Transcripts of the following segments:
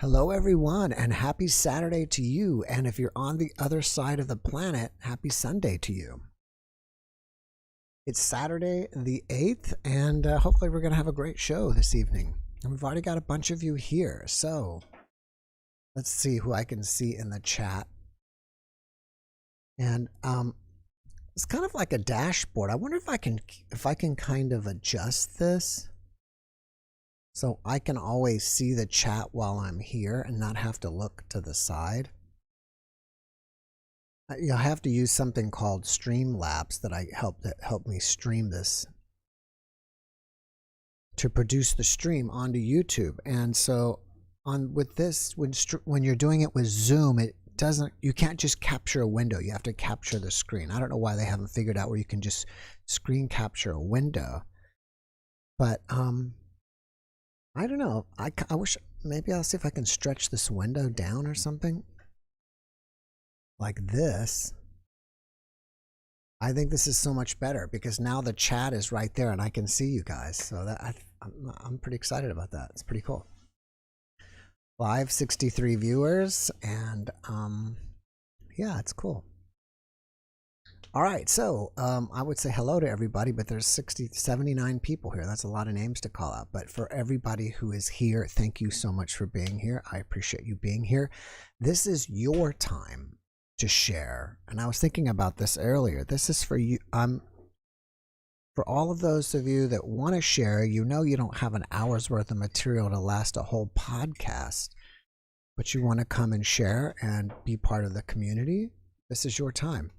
Hello, everyone, and happy Saturday to you. And if you're on the other side of the planet, happy Sunday to you. It's Saturday the 8th, and hopefully we're going to have a great show this evening. And we've already got a bunch of you here. So let's see who I can see in the chat. And it's kind of like a dashboard. I wonder if I can kind of adjust this so I can always see the chat while I'm here and not have to look to the side. You'll have to use something called Streamlabs that helped me stream this to produce the stream onto YouTube. And so with this, when you're doing it with Zoom, you can't just capture a window. You have to capture the screen. I don't know why they haven't figured out where you can just screen capture a window. But I don't know. I wish maybe I'll see if I can stretch this window down or something like this. I think this is so much better because now the chat is right there and I can see you guys. So that I'm pretty excited about that. It's pretty cool. Live 63 viewers, and yeah, it's cool. All right, so I would say hello to everybody, but there's 79 people here. That's a lot of names to call out. But for everybody who is here, thank you so much for being here. I appreciate you being here. This is your time to share. And I was thinking about this earlier. This is for you. For all of those of you that want to share, you know you don't have an hour's worth of material to last a whole podcast, but you want to come and share and be part of the community. This is your time.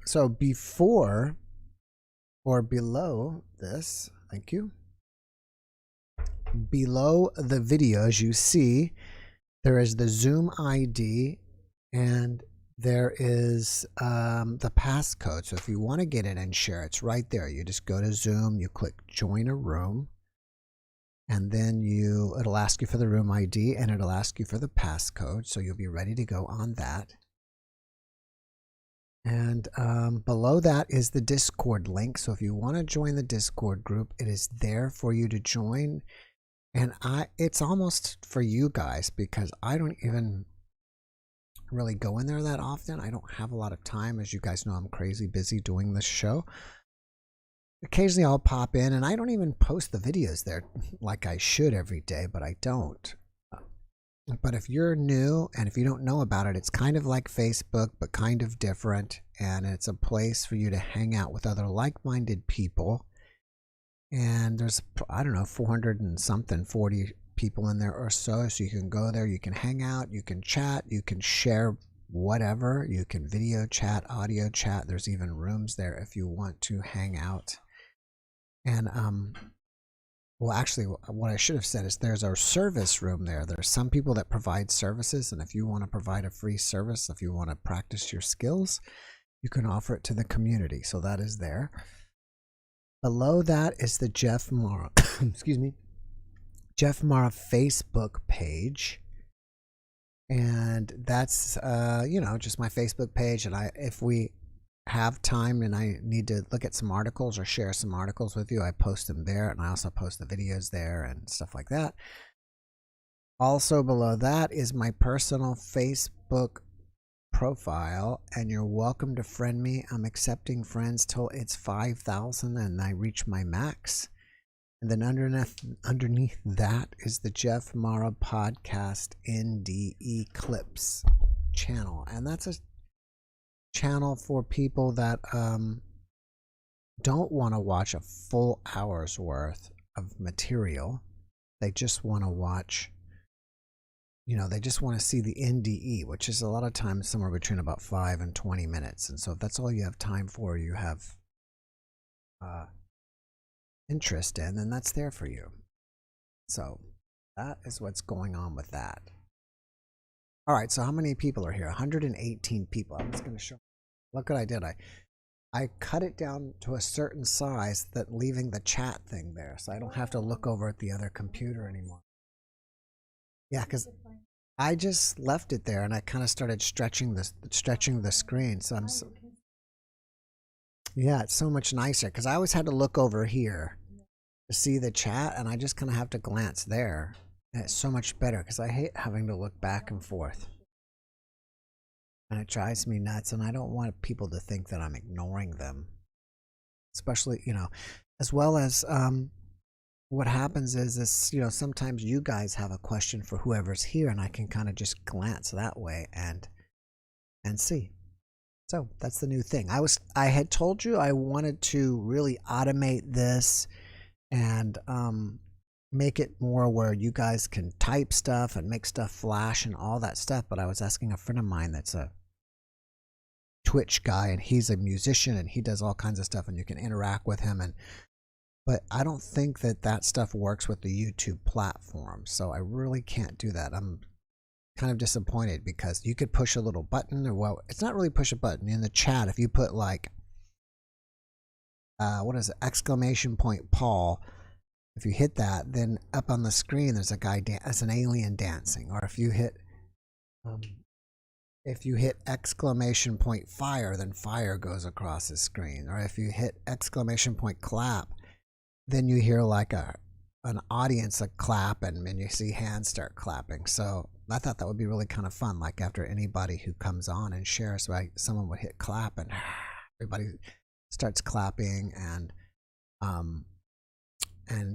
So before or below this, thank you. Below the videos you see, there is the Zoom ID and there is the passcode. So if you want to get it and share, it's right there. You just go to Zoom, you click join a room, and then it'll ask you for the room ID and it'll ask you for the passcode. So you'll be ready to go on that. And below that is the Discord link. So if you want to join the Discord group, it is there for you to join. And it's almost for you guys because I don't even really go in there that often. I don't have a lot of time. As you guys know, I'm crazy busy doing this show. Occasionally I'll pop in, and I don't even post the videos there like I should every day, but I don't. But if you're new and if you don't know about it, it's kind of like Facebook, but kind of different. And it's a place for you to hang out with other like-minded people. And there's, I don't know, 400 and something, 40 people in there or so. So you can go there, you can hang out, you can chat, you can share whatever. You can video chat, audio chat. There's even rooms there if you want to hang out. And well, actually, what I should have said is there's our service room there. There's some people that provide services, and if you want to provide a free service, if you want to practice your skills, you can offer it to the community. So that is there. Below that is the Jeff Mara, excuse me, Jeff Mara Facebook page, and that's just my Facebook page. And if we have time and I need to look at some articles or share some articles with you, I post them there, and I also post the videos there and stuff like that. Also below that is my personal Facebook profile, and you're welcome to friend me. I'm accepting friends till it's 5,000 and I reach my max. And then underneath that is the Jeff Mara Podcast NDE Clips channel, and that's a channel for people that don't want to watch a full hour's worth of material. They just want to watch, they just want to see the NDE, which is a lot of times somewhere between about 5 and 20 minutes. And so if that's all you have time for, you have interest in, then that's there for you. So that is what's going on with that. All right, so how many people are here? 118 people. I'm just going to show. Look what I did. I cut it down to a certain size, that leaving the chat thing there, so I don't have to look over at the other computer anymore. Yeah, because I just left it there, and I kind of started stretching the screen. So yeah, it's so much nicer because I always had to look over here see the chat, and I just kind of have to glance there. And it's so much better because I hate having to look back and forth. And it drives me nuts, and I don't want people to think that I'm ignoring them. Especially, you know, as well as what happens is this, you know, sometimes you guys have a question for whoever's here, and I can kind of just glance that way and see. So that's the new thing. I had told you I wanted to really automate this and make it more where you guys can type stuff and make stuff flash and all that stuff. But I was asking a friend of mine that's a Twitch guy, and he's a musician, and he does all kinds of stuff, and you can interact with him. But I don't think that stuff works with the YouTube platform, so I really can't do that. I'm kind of disappointed because you could push a little button, or, well, it's not really push a button in the chat. If you put like what is it, exclamation point Paul, if you hit that, then up on the screen there's a guy as an alien dancing. Or if you hit exclamation point fire, then fire goes across the screen. Or if you hit exclamation point clap, then you hear like an audience a clap, and then you see hands start clapping. So I thought that would be really kind of fun. Like after anybody who comes on and shares, right, someone would hit clap, and everybody starts clapping and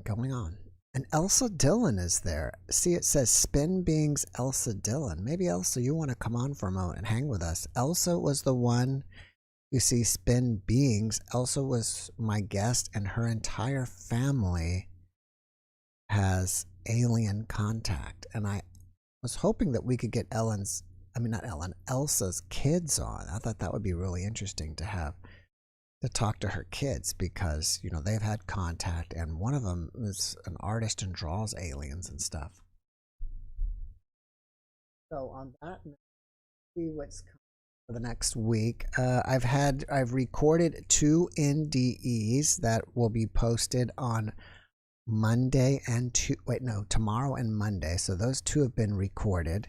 going on. And Elsa Dillon is there. See, it says Spin Beings Elsa Dillon. Maybe Elsa, you want to come on for a moment and hang with us. Elsa was the one. You see Spin Beings. Elsa was my guest, and her entire family has alien contact. And I was hoping that we could get Elsa's kids on. I thought that would be really interesting to talk to her kids, because, you know, they've had contact, and one of them is an artist and draws aliens and stuff. So on that, see what's coming for the next week. I've recorded 2 NDEs that will be posted on Monday and tomorrow and Monday. So those 2 have been recorded.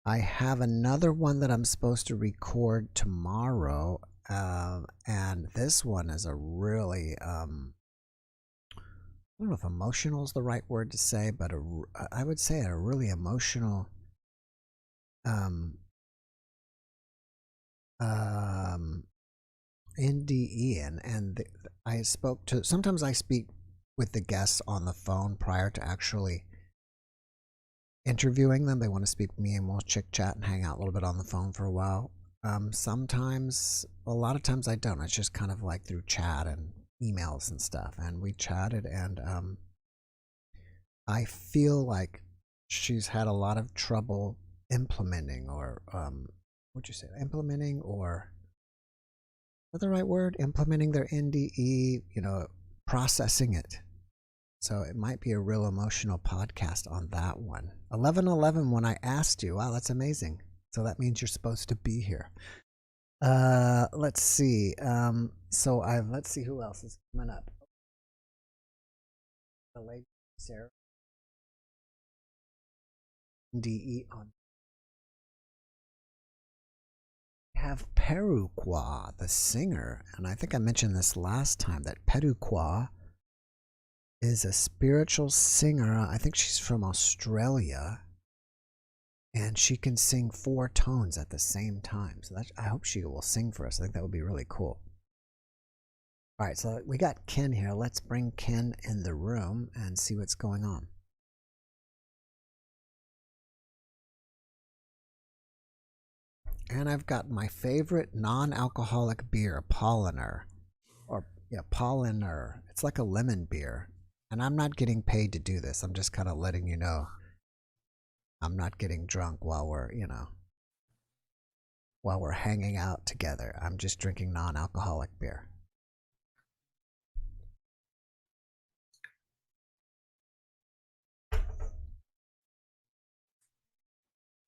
I have another one that I'm supposed to record tomorrow, and this one is a really I don't know if emotional is the right word to say, but I would say a really emotional NDE, and sometimes I speak with the guests on the phone prior to actually interviewing them. They want to speak with me, and we'll chit chat and hang out a little bit on the phone for a while. Sometimes, a lot of times I don't. It's just kind of like through chat and emails and stuff. And we chatted, and I feel like she's had a lot of trouble implementing, or what'd you say? Implementing, or what's the right word? Implementing their NDE, you know, processing it. So it might be a real emotional podcast on that one. 11:11 when I asked you. Wow, that's amazing. So that means you're supposed to be here. Let's see. Let's see who else is coming up. The lady Sarah. DE on. We have Peruqua, the singer, and I think I mentioned this last time that Peruqua is a spiritual singer. I think she's from Australia. And she can sing 4 tones at the same time. So I hope she will sing for us. I think that would be really cool. All right, so we got Ken here. Let's bring Ken in the room and see what's going on. And I've got my favorite non-alcoholic beer, Polliner. Polliner. It's like a lemon beer. And I'm not getting paid to do this. I'm just kind of letting you know. I'm not getting drunk while we're hanging out together. I'm just drinking non-alcoholic beer.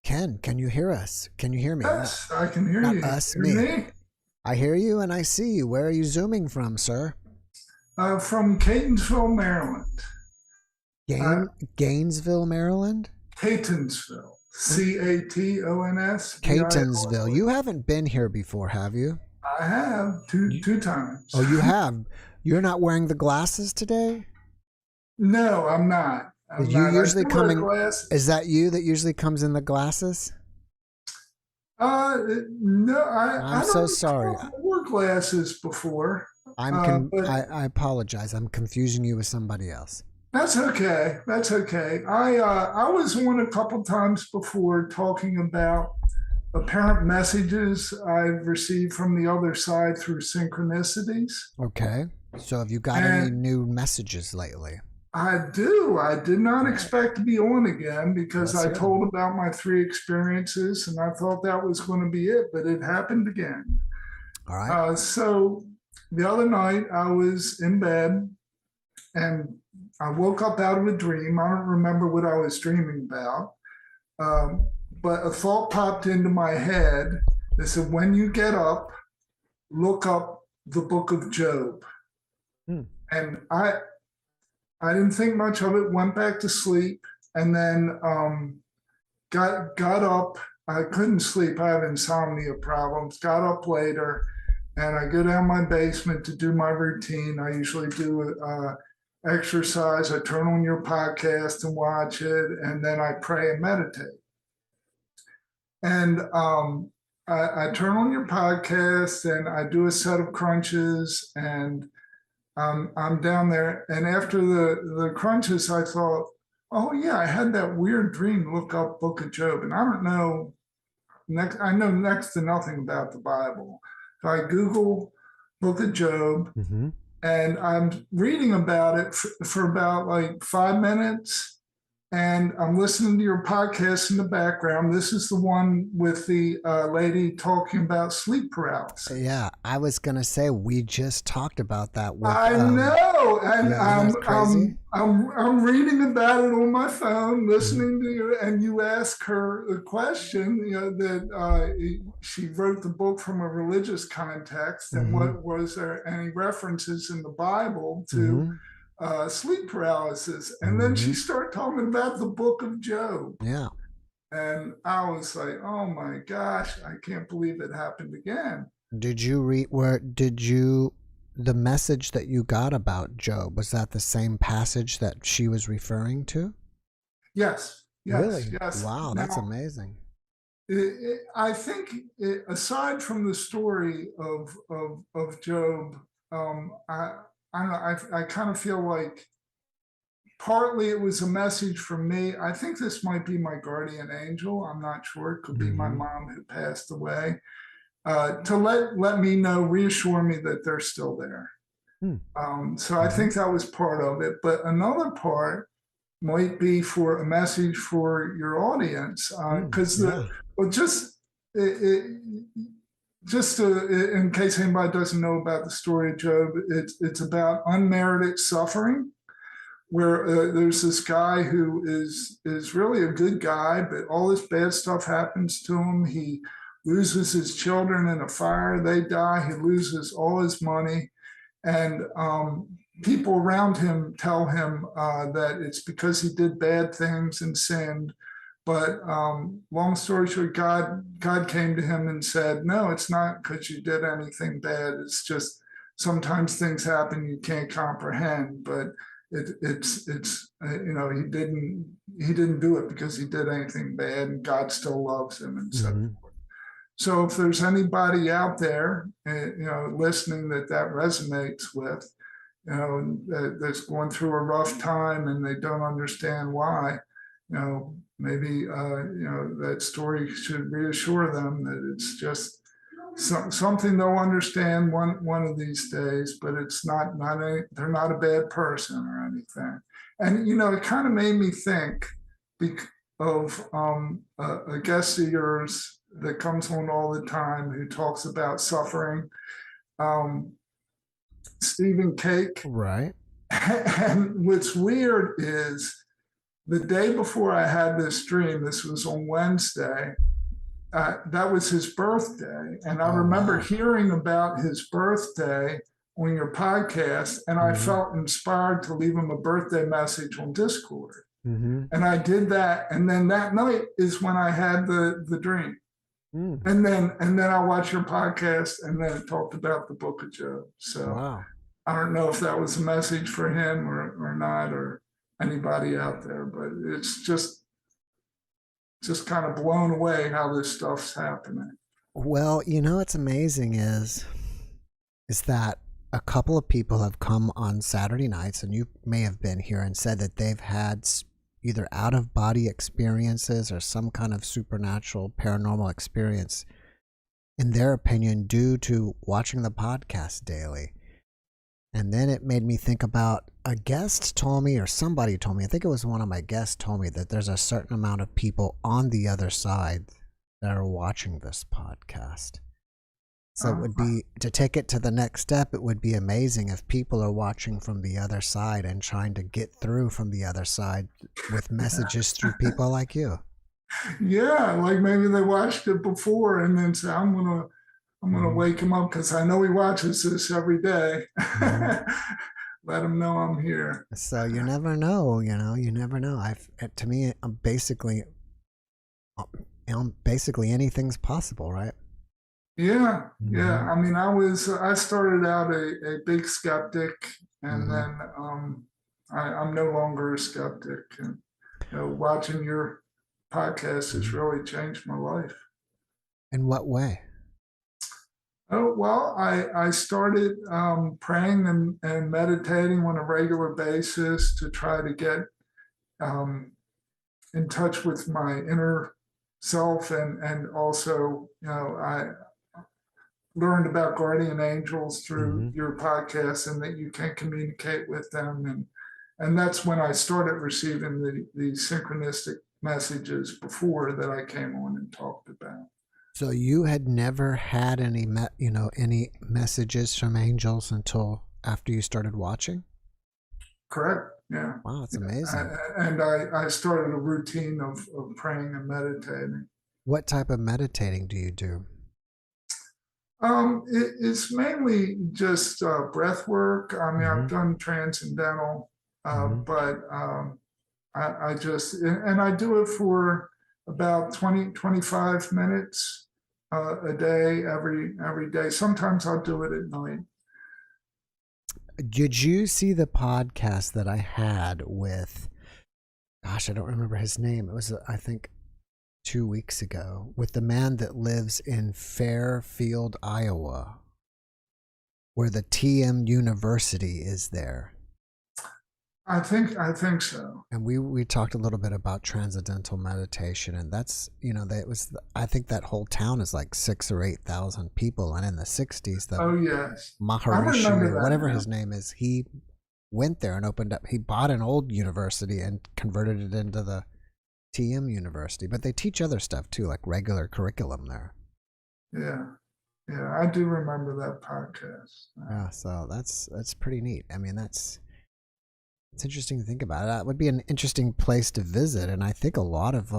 Ken, can you hear us? Can you hear me? Yes, I can hear Not you. us, me. I hear you and I see you. Where are you zooming from, sir? From Catonsville, Maryland. Gainesville, Maryland? Catonsville. Catons. Catonsville. You haven't been here before, have you? I have two times. Oh, you have? You're not wearing the glasses today? No, I'm not. I'm You not. I usually do wear come in. Is glasses. that you that usually comes in the glasses? Uh, no, I'm I so don't sorry. recall I wore glasses before. But I apologize. I'm confusing you with somebody else. that's okay. That's okay. I was on a couple times before talking about apparent messages I've received from the other side through synchronicities. Okay. So have you got any And new messages lately? I do. I did not All right. expect to be on again because Let's I hear them. told about my three experiences and I thought that was going to be it, but it happened again. All right. So the other night I was in bed and I woke up out of a dream. I don't remember what I was dreaming about, um, but a thought popped into my head that said, when you get up, look up the book of Job. Hmm. And I didn't think much of it, went back to sleep, and then got up. I couldn't sleep. I have insomnia problems. Got up later, and I go down my basement to do my routine. I usually do exercise. I turn on your podcast and watch it, and then I pray and meditate. And I turn on your podcast, and I do a set of crunches, and I'm down there. And after the crunches, I thought, oh yeah, I had that weird dream. Look up Book of Job, and I don't know. I know next to nothing about the Bible. So I Google Book of Job, Mm-hmm. and I'm reading about it for about like 5 minutes. And I'm listening to your podcast in the background. This is the one with the lady talking about sleep paralysis. Yeah, I was gonna say we just talked about that with. I know, and Yeah, isn't that crazy? I'm reading about it on my phone, Mm-hmm. listening to you, and you ask her a question. You know that she wrote the book from a religious context, and Mm-hmm. what was there any references in the Bible to Mm-hmm. sleep paralysis? And then Mm-hmm. she started talking about the book of Job, Yeah. and I was like, oh my gosh, I can't believe it happened again. Did you read where did you the message that you got about Job, was that the same passage that she was referring to? Yes, yes, Really? yes. Wow, that's Now, amazing. I think, aside from the story of Job, I don't know. I kind of feel like partly it was a message for me. I think this might be my guardian angel. I'm not sure. It could be my Mm-hmm. mom who passed away. To let me know, reassure me that they're still there. So I Mm-hmm. think that was part of it. But another part might be for a message for your audience, because Yeah. well, just in case anybody doesn't know about the story of Job, it's about unmerited suffering, where there's this guy who is really a good guy, but all this bad stuff happens to him. He loses his children in a fire; they die. He loses all his money, and people around him tell him that it's because he did bad things and sinned. But long story short, God came to him and said, "No, it's not because you did anything bad. It's just sometimes things happen you can't comprehend. But it's he didn't do it because he did anything bad, and God still loves him and so Mm-hmm. forth." So if there's anybody out there, listening that resonates with, that's going through a rough time and they don't understand why, maybe that story should reassure them that it's just something they'll understand one of these days, but it's they're not a bad person or anything. And it kind of made me think of a guest of yours that comes on all the time who talks about suffering, um, Stephen Cake. Right. And what's weird is the day before I had this dream, this was on Wednesday, that was his birthday. And I Oh remember wow. hearing about his birthday on your podcast, and I Mm-hmm. felt inspired to leave him a birthday message on Discord. Mm-hmm. And I did that. And then that night is when I had the dream. Mm. And then I watched your podcast, and then it talked about the book of Job. So Wow. I don't know if that was a message for him or not, or anybody out there, but it's just kind of blown away how this stuff's happening. Well, what's amazing is that a couple of people have come on Saturday nights, and you may have been here, and said that they've had either out of body experiences or some kind of supernatural paranormal experience, in their opinion, due to watching the podcast daily. And then it made me think about, a guest told me, or somebody told me, I think it was one of my guests told me, that there's a certain amount of people on the other side that are watching this podcast. So it would be, to take it to the next step, it would be amazing if people are watching from the other side and trying to get through from the other side with messages through people like you. Yeah, like maybe they watched it before and then say, I'm gonna wake him up because I know he watches this every day. Let him know I'm here. So you never know, you never know. To me, basically anything's possible, right? Yeah, yeah. I mean, I started out a big skeptic, and then I'm no longer a skeptic. And watching your podcast has really changed my life. In what way? Oh, well, I started praying and meditating on a regular basis to try to get in touch with my inner self, and also, I learned about guardian angels through your podcast, and that you can communicate with them, and that's when I started receiving the synchronistic messages before that I came on and talked about. So you had never had any messages from angels until after you started watching? Correct. Yeah. Wow, that's amazing. And I started a routine of praying and meditating. What type of meditating do you do? It's mainly just breath work. I mean, I've done transcendental, but I just, and I do it for about 25 minutes a day, every day. Sometimes I'll do it at night. Did you see the podcast that I had with, gosh, I don't remember his name. It was, I think, 2 weeks ago, with the man that lives in Fairfield, Iowa, where the TM University is there. I think so. And we talked a little bit about transcendental meditation, and that's, I think that whole town is like 6,000 or 8,000 people, and in the 60s, yes, Maharishi, or whatever his name is, he went there and opened up. He bought an old university and converted it into the TM University, but they teach other stuff too, like regular curriculum there. Yeah, I do remember that podcast. Yeah, so that's pretty neat. I mean, it's interesting to think about. That would be an interesting place to visit, and I think a lot of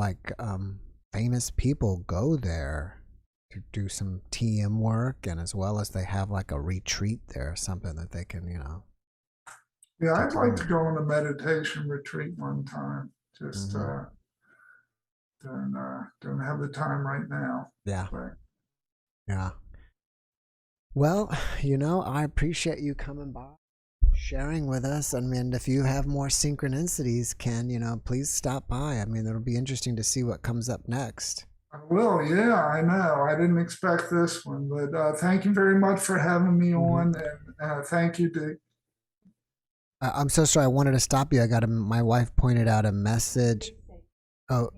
famous people go there to do some TM work, and as well as they have like a retreat there or something that they can, Yeah, I'd like to go on a meditation retreat one time. Just don't have the time right now. Yeah. But. Yeah. Well, I appreciate you coming by, sharing with us. I mean, if you have more synchronicities, Ken, please stop by. I mean, it'll be interesting to see what comes up next. I will. Yeah, I know. I didn't expect this one, but thank you very much for having me on, and thank you, Dick. I'm so sorry. I wanted to stop you. My wife pointed out a message. Oh,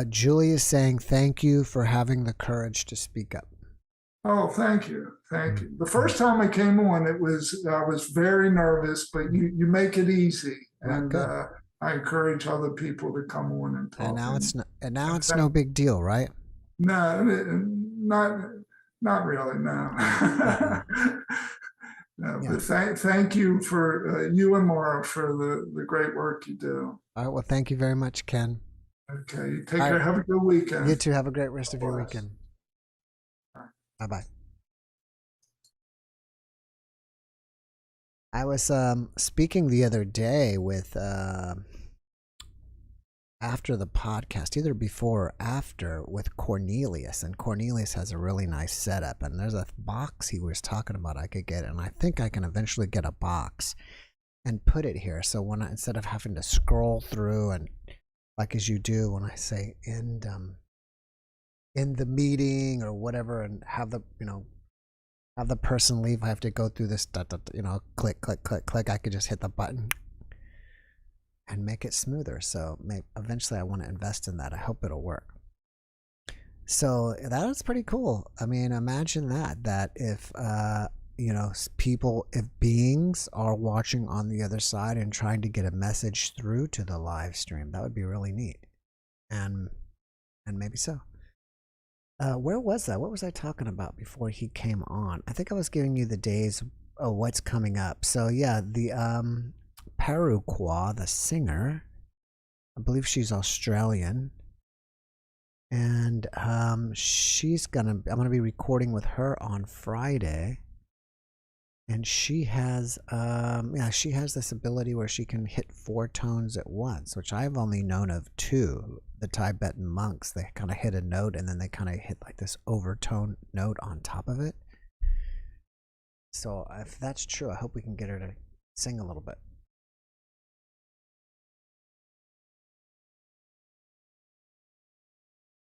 Julie is saying thank you for having the courage to speak up. Oh, thank you. Thank you. The first time I came on, I was very nervous, but you make it easy. And I encourage other people to come on and talk. And now it's no big deal, right? No, not really, no. No, yeah. But thank you for you and Maura for the great work you do. All right. Well, thank you very much, Ken. Okay. You take care. Right. Have a good weekend. You too. Have a great rest of your weekend. Bye-bye. I was speaking the other day with after the podcast, either before or after, with Cornelius, and Cornelius has a really nice setup, and there's a box he was talking about I could get, and I think I can eventually get a box and put it here. So when instead of having to scroll through and like as you do when I say end the meeting or whatever, and have the have the person leave, I have to go through this click click click click. I could just hit the button and make it smoother. So eventually I want to invest in that. I hope it'll work. So that is pretty cool. I mean, imagine that if if beings are watching on the other side and trying to get a message through to the live stream, that would be really neat. And maybe so. Where was that? What was I talking about before he came on? I think I was giving you the days of what's coming up. So yeah, the Paruqua, the singer, I believe she's Australian, and I'm gonna be recording with her on Friday. And she has she has this ability where she can hit 4 tones at once, which I've only known of 2. The Tibetan monks, they kind of hit a note and then they kind of hit like this overtone note on top of it. So if that's true, I hope we can get her to sing a little bit.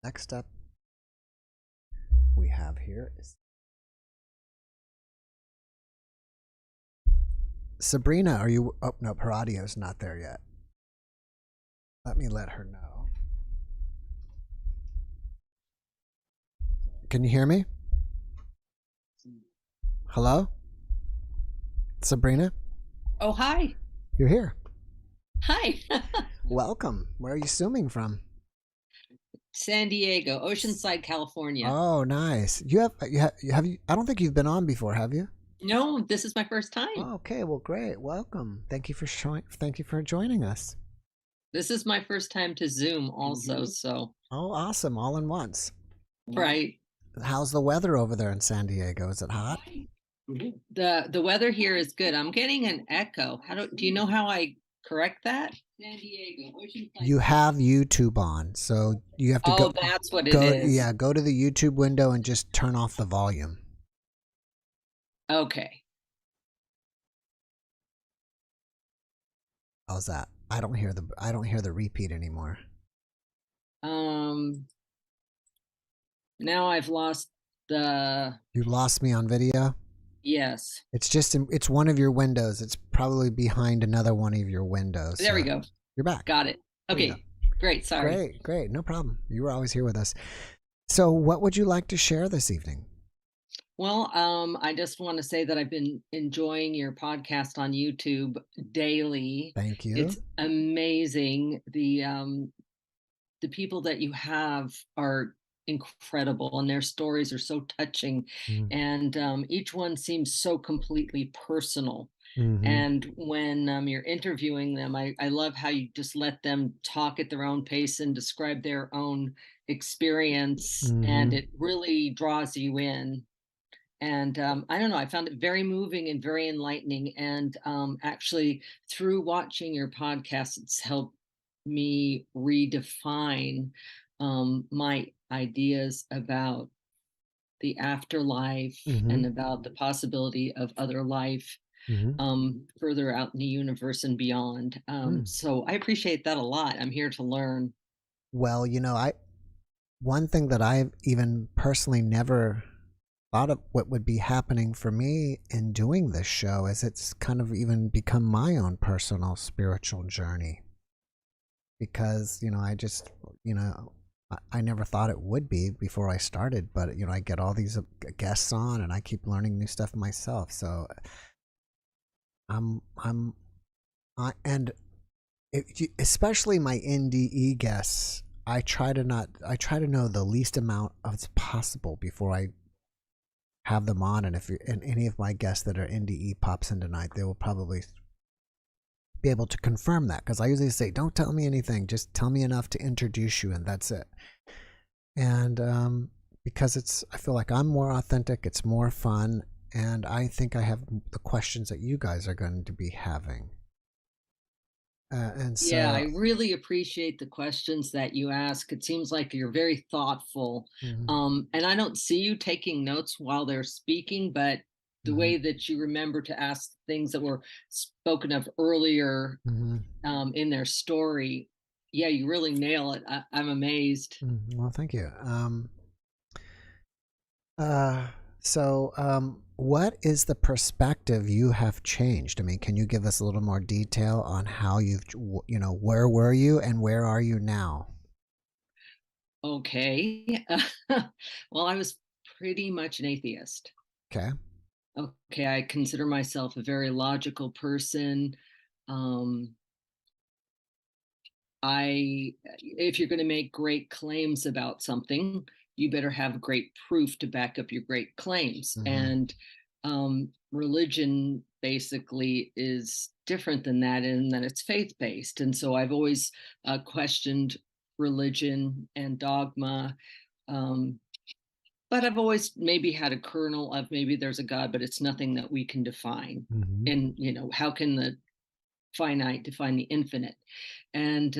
Next up we have here is Sabrina. Are you? Oh no, her audio's not there yet. Let me let her know. Can you hear me? Hello? Sabrina? Oh, hi. You're here. Hi. Welcome. Where are you zooming from? San Diego, Oceanside, California. Oh, nice. You have you I don't think you've been on before, have you? No, this is my first time. Oh, okay, well, great. Welcome. Thank you for joining us. This is my first time to Zoom also, so. Oh, awesome. All in once. Right. How's the weather over there in San Diego? Is it hot? The weather here is good. I'm getting an echo. Do you know how I correct that? San Diego, Oceanside. You have YouTube on, so you have to go. Oh, that's what it is. Yeah, go to the YouTube window and just turn off the volume. Okay. How's that? I don't hear the repeat anymore. Now I've lost the. You lost me on video? Yes. It's one of your windows. It's probably behind another one of your windows. There we go. You're back. Got it. Okay. Great. Sorry. Great. No problem. You were always here with us. So what would you like to share this evening? Well, I just want to say that I've been enjoying your podcast on YouTube daily. Thank you. It's amazing. The people that you have are incredible, and their stories are so touching. And each one seems so completely personal. And when you're interviewing them, I love how you just let them talk at their own pace and describe their own experience, and it really draws you in. And I don't know, I found it very moving and very enlightening. And actually, through watching your podcast, it's helped me redefine my ideas about the afterlife and about the possibility of other life further out in the universe and beyond. So I appreciate that a lot. I'm here to learn. Well, one thing that I've even personally never thought of what would be happening for me in doing this show is it's kind of even become my own personal spiritual journey, because I never thought it would be before I started, but I get all these guests on and I keep learning new stuff myself. So especially my NDE guests, I try to know the least amount as possible before I have them on. And if any of my guests that are NDE pops in tonight, they will probably be able to confirm that, because I usually say, don't tell me anything, just tell me enough to introduce you and that's it. And because I feel like I'm more authentic, it's more fun, and I think I have the questions that you guys are going to be having. And so, yeah, I really appreciate the questions that you ask. It seems like you're very thoughtful. And I don't see you taking notes while they're speaking, but the way that you remember to ask things that were spoken of earlier in their story. Yeah, you really nail it. I'm amazed. Well, thank you. What is the perspective you have changed? I mean, can you give us a little more detail on how you've, where were you and where are you now? Okay. Well, I was pretty much an atheist. Okay. Okay, I consider myself a very logical person. Um, if you're going to make great claims about something, you better have great proof to back up your great claims. And religion basically is different than that, in that it's faith based. And so I've always questioned religion and dogma. Um, but I've always maybe had a kernel of maybe there's a God, but it's nothing that we can define. And, how can the finite define the infinite? And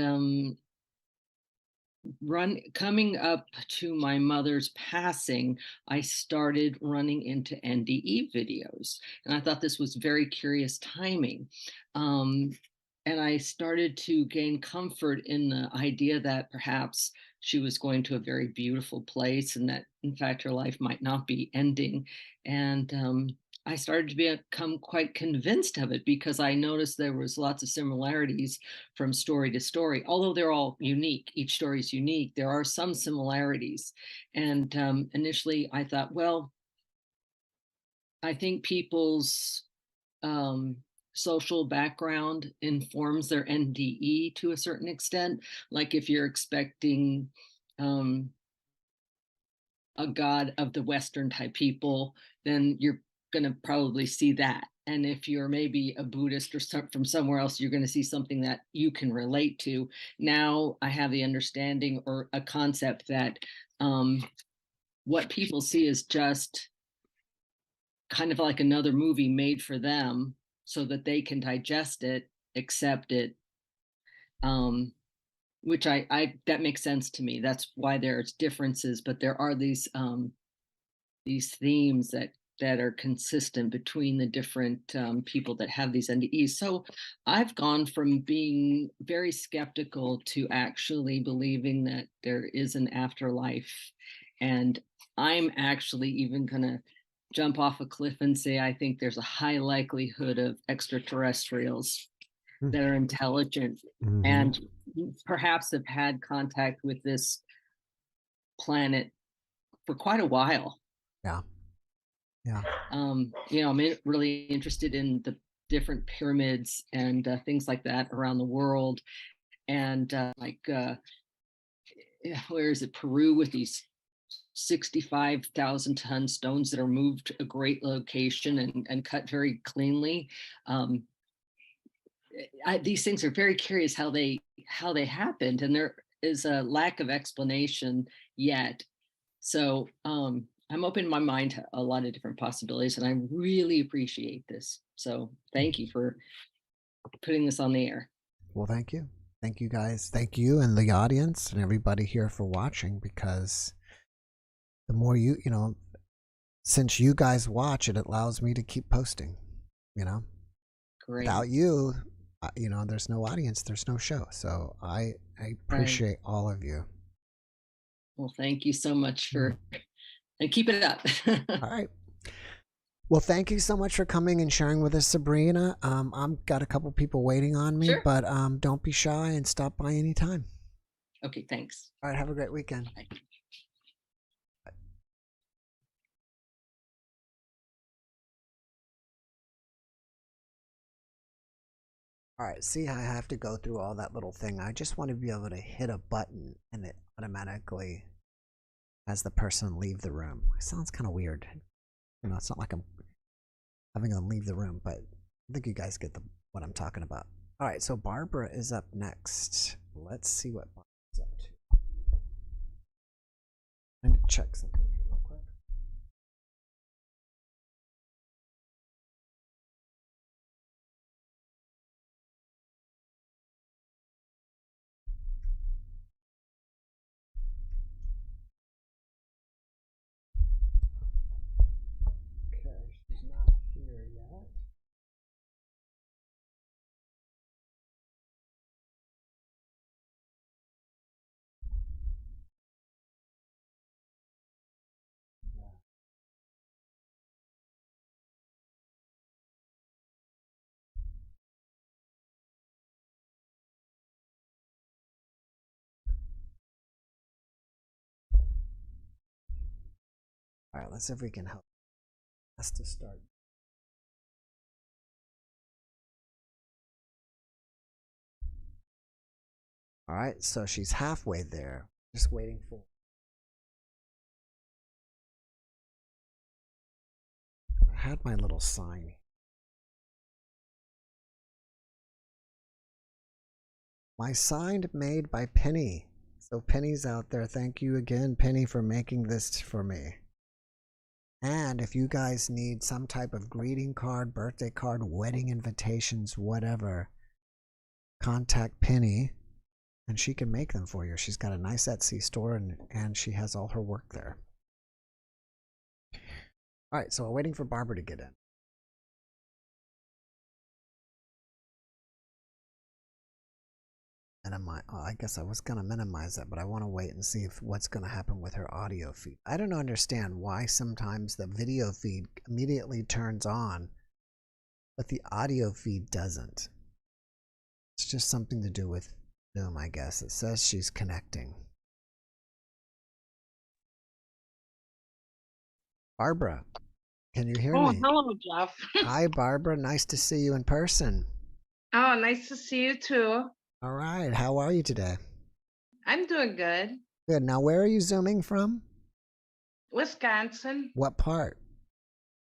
coming up to my mother's passing, I started running into NDE videos, and I thought this was very curious timing. Um, and I started to gain comfort in the idea that perhaps she was going to a very beautiful place, and that in fact her life might not be ending. And I started to become quite convinced of it, because I noticed there was lots of similarities from story to story. Although they're all unique, each story is unique, there are some similarities. And initially I thought, well, I think people's um, social background informs their NDE to a certain extent. Like if you're expecting um, a god of the Western type people, then you're going to probably see that. And if you're maybe a Buddhist or from somewhere else, you're going to see something that you can relate to. Now I have the understanding, or a concept, that what people see is just kind of like another movie made for them, so that they can digest it, accept it, um, which I that makes sense to me. That's why there's differences, but there are these themes that are consistent between the different people that have these NDEs. So I've gone from being very skeptical to actually believing that there is an afterlife. And I'm actually even going to jump off a cliff and say I think there's a high likelihood of extraterrestrials that are intelligent and perhaps have had contact with this planet for quite a while. Yeah. Yeah. I'm really interested in the different pyramids and things like that around the world. And where is it, Peru, with these 65,000-ton stones that are moved to a great location and cut very cleanly. These things are very curious how they happened, and there is a lack of explanation yet. So I'm opening my mind to a lot of different possibilities, and I really appreciate this. So thank you for putting this on the air. Well, thank you. Thank you guys. Thank you and the audience and everybody here for watching, because the more since you guys watch, it allows me to keep posting, Great. Without you, there's no audience, there's no show. So I appreciate all of you. Well, thank you so much and keep it up. All right. Well, thank you so much for coming and sharing with us, Sabrina. I've got a couple people waiting on me, Sure. but don't be shy and stop by anytime. Okay, thanks. All right, have a great weekend. Bye. All right, see how I have to go through all that little thing. I just want to be able to hit a button and it automatically has the person leave the room. It sounds kind of weird. It's not like I'm having them leave the room, but I think you guys get what I'm talking about. All right, so Barbara is up next. Let's see what Barbara's up to. I need to check something here real quick. Okay, she's not All right, let's see if we can help us to start. All right, so she's halfway there. Just waiting for. I had my little sign. My sign made by Penny. So Penny's out there. Thank you again, Penny, for making this for me. And if you guys need some type of greeting card, birthday card, wedding invitations, whatever, contact Penny and she can make them for you. She's got a nice Etsy store and she has all her work there. All right, so we're waiting for Barbara to get in. I guess I was going to minimize that, but I want to wait and see what's going to happen with her audio feed. I don't understand why sometimes the video feed immediately turns on, but the audio feed doesn't. It's just something to do with Zoom, I guess. It says she's connecting. Barbara, can you hear me? Hello, Jeff. Hi, Barbara. Nice to see you in person. Oh, nice to see you too. All right. How are you today? I'm doing good. Good. Now, where are you Zooming from? Wisconsin, What part?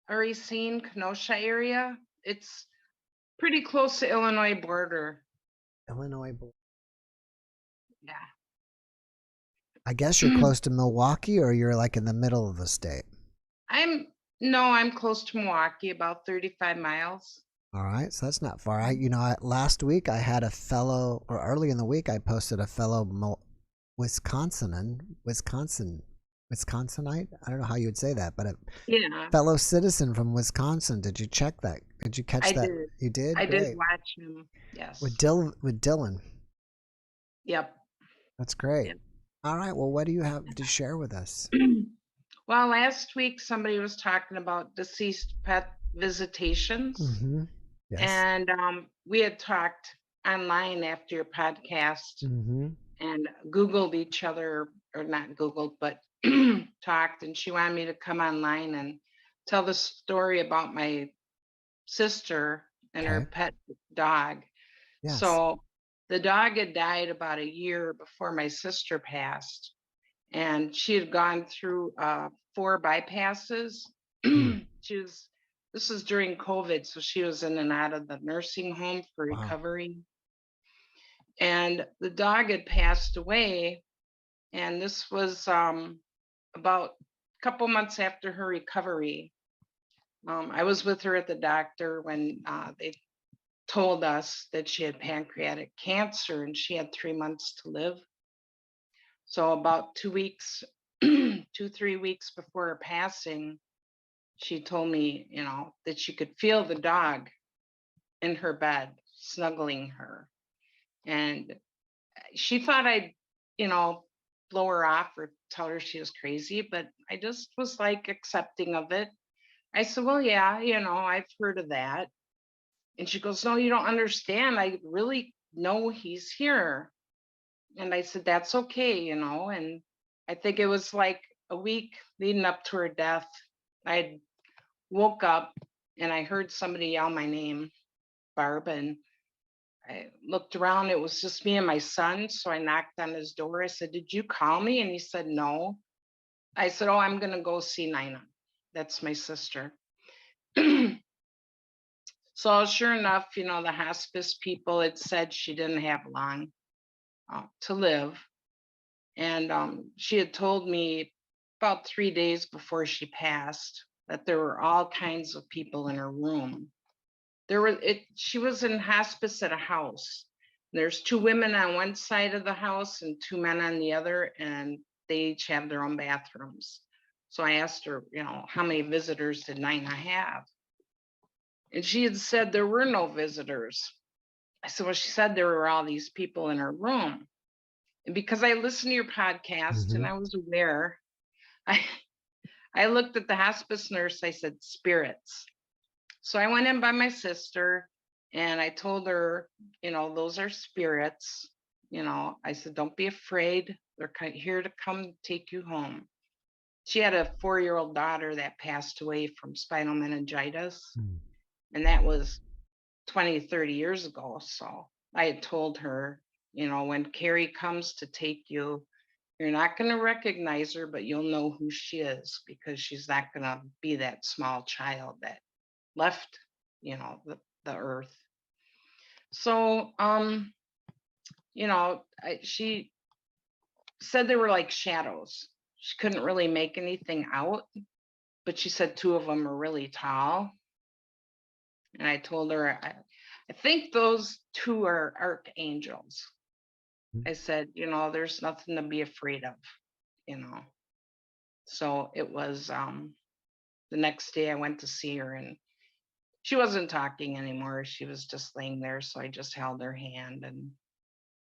Racine, Kenosha area. It's pretty close to Illinois border. Illinois. Yeah. I guess you're close to Milwaukee, or you're like in the middle of the state. I'm close to Milwaukee, about 35 miles. All right, so that's not far. Last week I had a fellow, or early in the week I posted a fellow Wisconsinite. I don't know how you would say that, but a fellow citizen from Wisconsin. Did you check that? Did you catch that? Did. You did? I Great. did watch him. Yes. With Dylan. Yep. That's great. Yep. All right. Well, what do you have to share with us? Well, last week somebody was talking about deceased pet visitations. Mm-hmm. Yes. And we had talked online after your podcast and Googled each other, or not Googled, but talked. And she wanted me to come online and tell the story about my sister and her pet dog. Yes. So the dog had died about a year before my sister passed. And she had gone through 4 bypasses. This was during COVID, so she was in and out of the nursing home for recovery. And the dog had passed away, and this was about a couple months after her recovery. I was with her at the doctor when they told us that she had pancreatic cancer and she had 3 months to live. So about 2 weeks, 2-3 weeks before her passing, she told me, that she could feel the dog in her bed snuggling her. And she thought I'd, blow her off or tell her she was crazy, but I just was like accepting of it. I said, well, yeah, I've heard of that. And she goes, no, you don't understand. I really know he's here. And I said, that's okay, and I think it was like a week leading up to her death. I woke up and I heard somebody yell my name, Barb, and I looked around. It was just me and my son. So I knocked on his door. I said, did you call me? And he said, no. I said, oh, I'm going to go see Nina. That's my sister. So sure enough, the hospice people had said she didn't have long to live. And she had told me about 3 days before she passed that there were all kinds of people in her room. She was in hospice at a house. There's 2 women on one side of the house and 2 men on the other, and they each have their own bathrooms. So I asked her, how many visitors did Nina have? And she had said there were no visitors. I said, well, she said there were all these people in her room. And because I listened to your podcast and I was aware, I looked at the hospice nurse. I said, spirits. So I went in by my sister and I told her, those are spirits. I said, don't be afraid. They're here to come take you home. she had a 4-year-old daughter that passed away from spinal meningitis. Mm. And that was 20, 30 years ago. So I had told her, you know, when Carrie comes to take you, you're not going to recognize her, but you'll know who she is, because she's not going to be that small child that left, you know, the earth. So, you know, she said they were like shadows. She couldn't really make anything out, but she said 2 of them are really tall. And I told her, I think those 2 are archangels. I said, you know, there's nothing to be afraid of, you know. So it was the next day I went to see her, and she wasn't talking anymore. She was just laying there. So I just held her hand, and,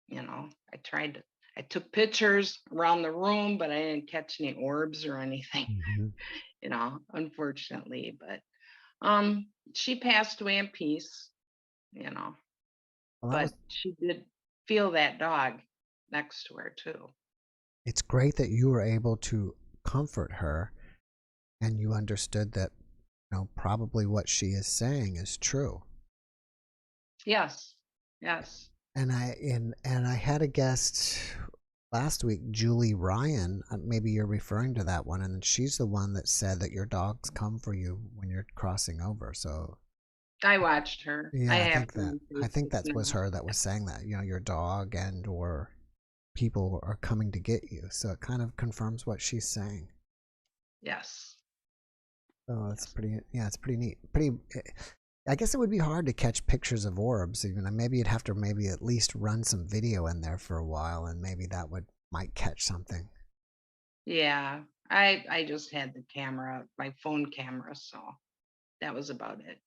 you know, I took pictures around the room, but I didn't catch any orbs or anything, Mm-hmm. you know, unfortunately. But she passed away in peace, you know, Well, but she did feel that dog next to her too. it's great that you were able to comfort her, and you understood that, you know, probably what she is saying is true. Yes. Yes. And I had a guest last week, Julie Ryan. Maybe you're referring to that one, and she's the one that said that your dogs come for you when you're crossing over. So I watched her. yeah, I I have think her that on I think Facebook that was now. her that was saying that. You know, your dog and or people are coming to get you. So it kind of confirms what she's saying. Yes. Oh, it's pretty. Yeah, it's pretty neat. Pretty. I guess it would be hard to catch pictures of orbs. Even maybe you'd have to maybe at least run some video in there for a while, and maybe that might catch something. Yeah. I just had the camera, my phone camera, so that was about it.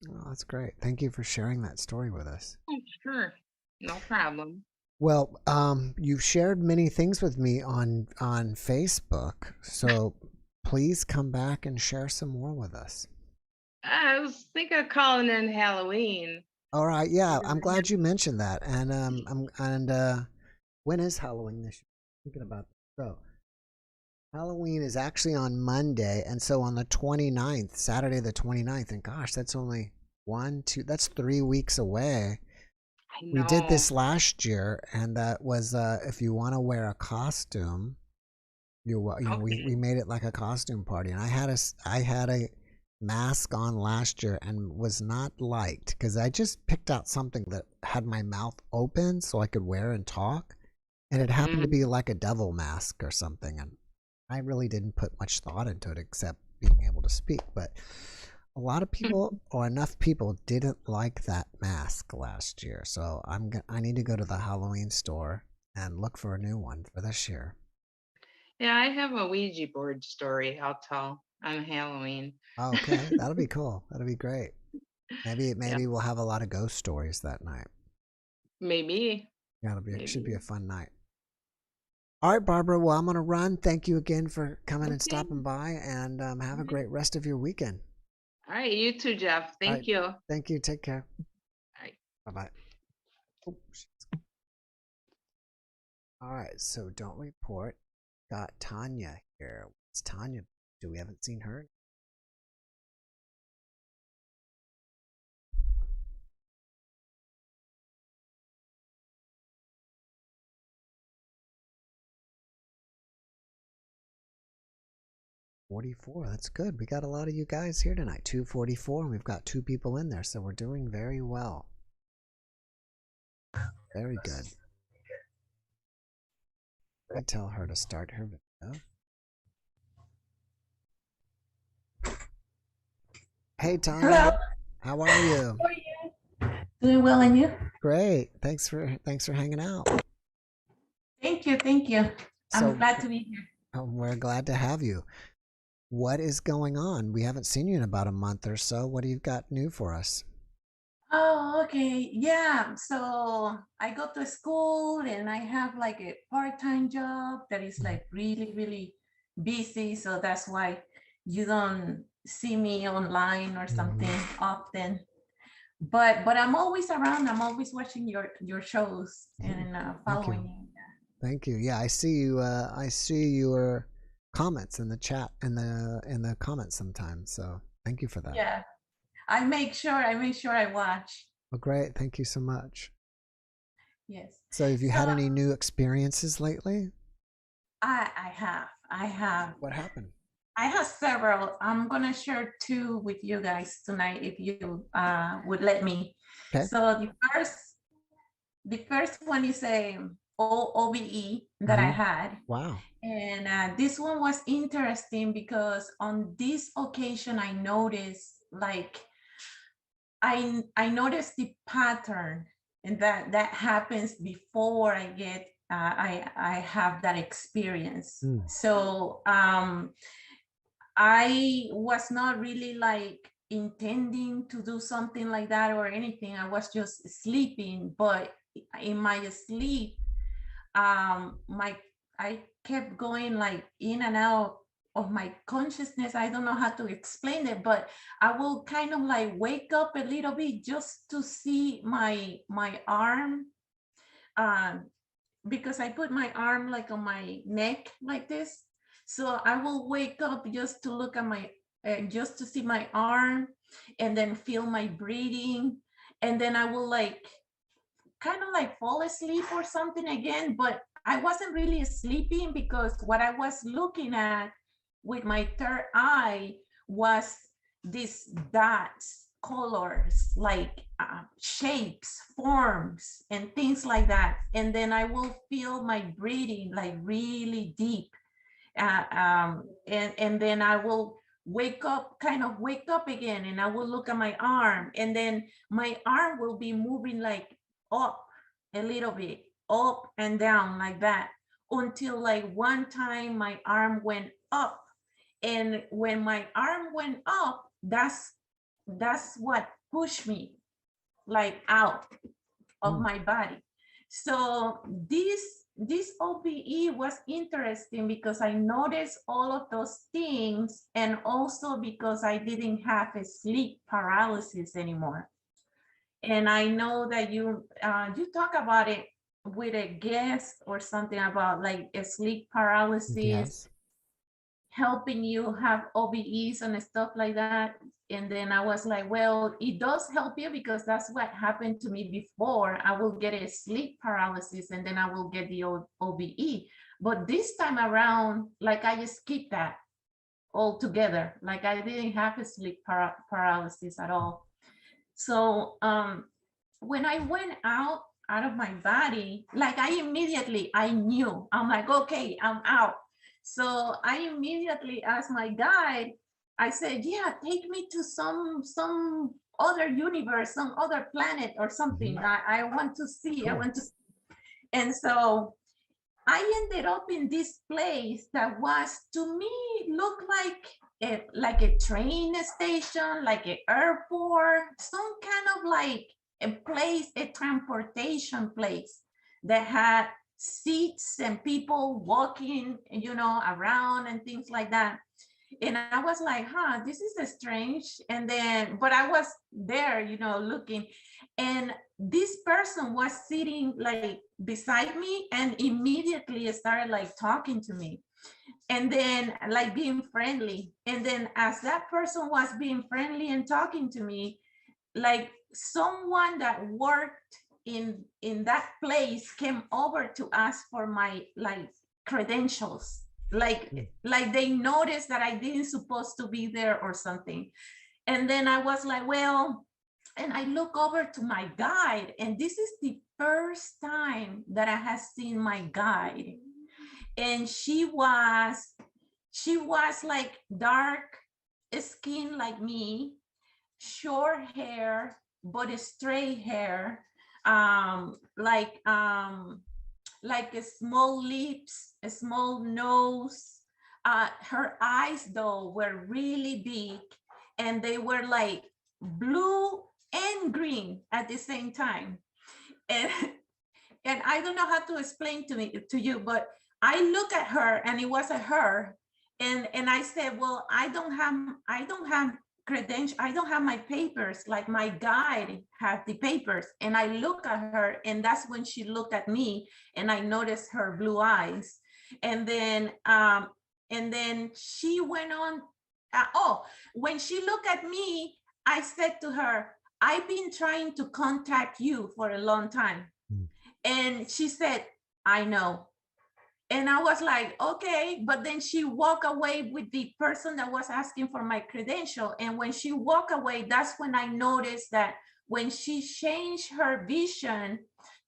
Oh, that's great. Thank you for sharing that story with us. Oh, sure. No problem. Well, you've shared many things with me on Facebook, so please come back and share some more with us. I was thinking of calling in Halloween. All right, yeah, I'm glad you mentioned that. And when is Halloween this year? Thinking about that. So Halloween is actually on Monday, and so on the 29th, Saturday the 29th, and gosh, that's only that's 3 weeks away. I We did know. this last year, and that was if you want to wear a costume, we Okay. made it like a costume party, and I had a mask on last year and was not liked because I just picked out something that had my mouth open so I could wear and talk, and it happened to Mhm. be like a devil mask or something, and I really didn't put much thought into it except being able to speak. But a lot of people, or enough people, didn't like that mask last year, so I need to go to the Halloween store and look for a new one for this year. Yeah, I have a Ouija board story I'll tell on Halloween. Oh, okay, that'll be cool. That'll be great. Maybe Yeah, we'll have a lot of ghost stories that night. maybe. Yeah, it should be Maybe. a fun night. All right, Barbara. Well, I'm gonna run. Thank you again for coming and Okay. stopping by, and have All a right. great rest of your weekend. All right. You too, Jeff. All right. Thank you. All Thank you. Take care. right. Bye bye. All right. So don't report. Got Tanya here. What's Tanya? Do we haven't seen her? $44. That's good. We got a lot of you guys here tonight. 244, and we've got 2 people in there, so we're doing very well. Very good. I tell her to start her video. Hey, Tanya. Hello. How are you? How are you? Doing well, and you? Great. Thanks for hanging out. Thank you. Thank you. So I'm glad to be here. we're glad to have you. What is going on? We haven't seen you in about a month or so. What do you got new for us? Oh, okay. Yeah. So I go to school and I have like a part-time job that is like really, really busy. So that's why you don't see me online or something often. But I'm always around. I'm always watching your shows and Thank you. following you. Thank you. Yeah, I see you. I see you are comments in the chat, in the comments sometimes. So thank you for that. Yeah, I make sure I watch. Well, great. Thank you so much. Yes. So have you So had any new experiences lately? I have. What happened? I have several. I'm gonna share two with you guys tonight, if you would let me. Okay. So the first one is a OBE that I had. Wow. And this one was interesting because on this occasion I noticed, like, I noticed the pattern, and that happens before I get I have that experience. So I was not really like intending to do something like that or anything. I was just sleeping, but in my sleep, I kept going like in and out of my consciousness. I don't know how to explain it, but I will kind of like wake up a little bit just to see my arm, because I put my arm like on my neck like this. So I will wake up just to look at my, just to see my arm, and then feel my breathing. And then I will like kind of like fall asleep or something again, but I wasn't really sleeping, because what I was looking at with my third eye was these dots, colors, like shapes, forms, and things like that. And then I will feel my breathing like really deep. And then I will wake up, kind of wake up again, and I will look at my arm, and then my arm will be moving like up a little bit, up and down like that, until like one time my arm went up. And when my arm went up, that's what pushed me like out of my body. So this OBE was interesting because I noticed all of those things, and also because I didn't have a sleep paralysis anymore. And I know that you talk about it with a guest or something about like a sleep paralysis. Yes. Helping you have OBEs and stuff like that. And then I was like, well, it does help you, because that's what happened to me before. I will get a sleep paralysis, and then I will get the OBE. But this time around, like, I just skipped that altogether. Like, I didn't have a sleep paralysis at all. So when I went out of my body, like, I knew, I'm like, okay, I'm out. So I immediately asked my guide, I said, yeah, take me to some other universe, some other planet or something. I want to see, cool. And so I ended up in this place that was, to me, looked like a train station, like an airport, some kind of like a place, a transportation place that had seats and people walking, around and things like that. And I was like, this is strange. And then, but I was there, looking, and this person was sitting like beside me, and immediately started like talking to me, and then like being friendly. And then as that person was being friendly and talking to me, like someone that worked in that place came over to ask for my like credentials, like they noticed that I didn't supposed to be there or something. And then I was like, well, and I look over to my guide, and this is the first time that I have seen my guide. And she was like dark skin like me, short hair, but straight hair, like a small lips, a small nose. Her eyes though were really big, and they were like blue and green at the same time. And I don't know how to explain to you, but I look at her, and it was a her, and I said, well, I don't have credentials, I don't have my papers, like my guide had the papers. And I look at her, and that's when she looked at me, and I noticed her blue eyes. And then And then she went on. When she looked at me, I said to her, I've been trying to contact you for a long time. And she said, I know. And I was like, okay. But then she walked away with the person that was asking for my credential. And when she walked away, that's when I noticed that when she changed her vision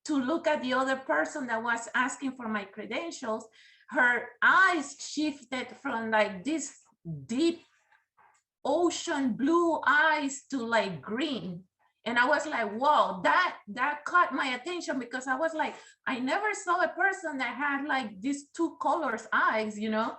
to look at the other person that was asking for my credentials, her eyes shifted from like this deep ocean blue eyes to like green. And I was like, whoa, that caught my attention, because I was like, I never saw a person that had like these two colors eyes, you know?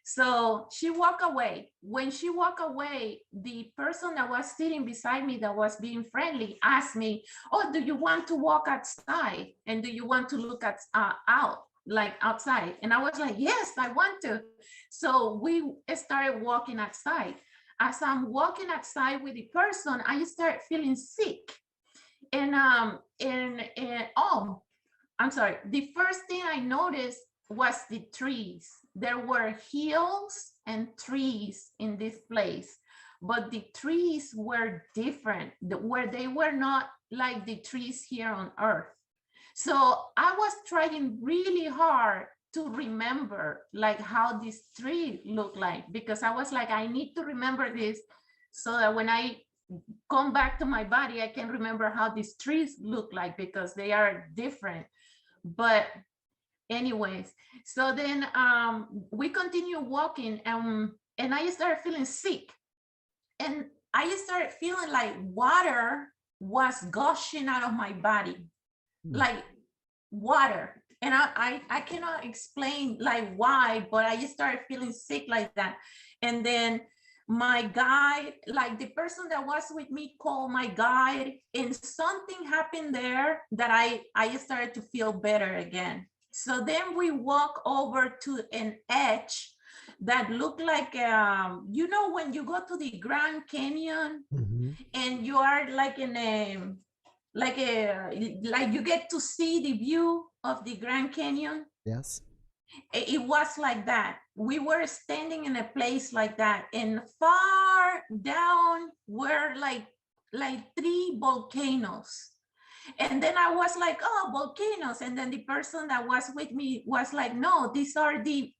So she walked away. When she walked away, the person that was sitting beside me that was being friendly asked me, oh, do you want to walk outside? And do you want to look at outside? And I was like, yes, I want to. So we started walking outside. As I'm walking outside with the person, I start feeling sick. And I'm sorry. The first thing I noticed was the trees. There were hills and trees in this place, but the trees were different, where they were not like the trees here on Earth. So I was trying really hard to remember like how this tree looked like, because I was like, I need to remember this so that when I come back to my body, I can remember how these trees look like, because they are different. But anyways, so then we continue walking, and I started feeling sick, and I started feeling like water was gushing out of my body, like water. And I cannot explain like why, but I just started feeling sick like that. And then my guide, like the person that was with me, called my guide, and something happened there that I started to feel better again. So then we walk over to an edge that looked like, you know, when you go to the Grand Canyon and you are like in a, like you get to see the view of the Grand Canyon. Yes. It was like that. We were standing in a place like that, and far down were like 3 volcanoes. And then I was like, oh, volcanoes. And then the person that was with me was like, no, these are the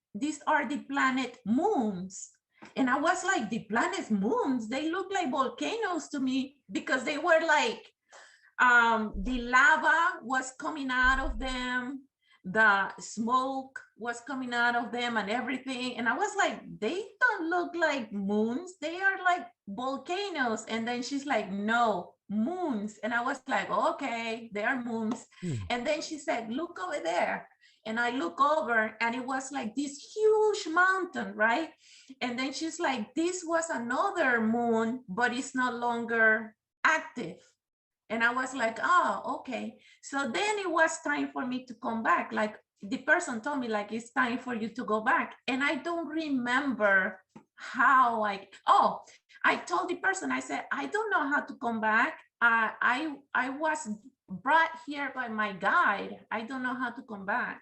planet moons. And I was like, the planet moons, they look like volcanoes to me, because they were like, the lava was coming out of them, the smoke was coming out of them and everything. And I was like, they don't look like moons, they are like volcanoes. And then she's like, no, moons. And I was like, okay, they are moons. And then she said, look over there. And I look over, and it was like this huge mountain, right? And then she's like, this was another moon, but it's no longer active. And I was like, oh, okay. So then it was time for me to come back. Like the person told me, like, it's time for you to go back. And I don't remember how I told the person, I said, I don't know how to come back. I was brought here by my guide. I don't know how to come back.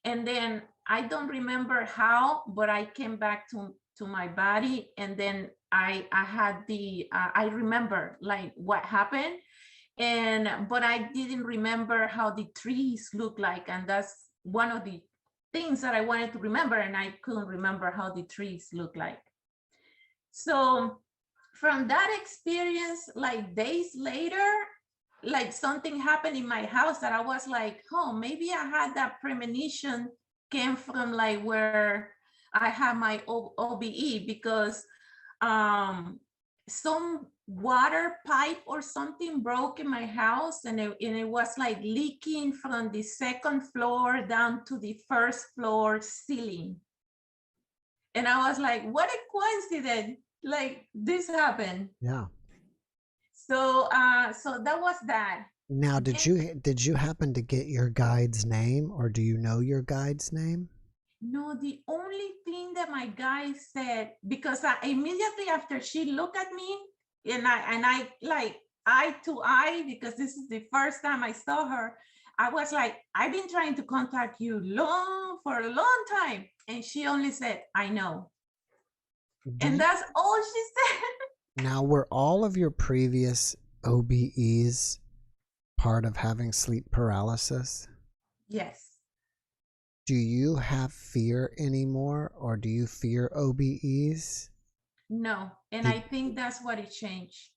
And then I don't remember how, but I came back to my body. And then I had I remember like what happened. But I didn't remember how the trees look like. And that's one of the things that I wanted to remember, and I couldn't remember how the trees look like. So from that experience, like days later, like something happened in my house that I was like, oh, maybe I had that premonition came from like where I had my OBE, because some water pipe or something broke in my house, and it was like leaking from the second floor down to the first floor ceiling. And I was like, what a coincidence, like this happened. Yeah. So so that was that. Now, did you happen to get your guide's name, or do you know your guide's name? No, the only thing that my guide said, because immediately after she looked at me, and I like eye to eye, because this is the first time I saw her, I was like, I've been trying to contact you for a long time. And she only said, I know. And that's all she said. Now, were all of your previous OBEs part of having sleep paralysis? Yes. Do you have fear anymore, or do you fear OBEs? No. And I think that's what it changed.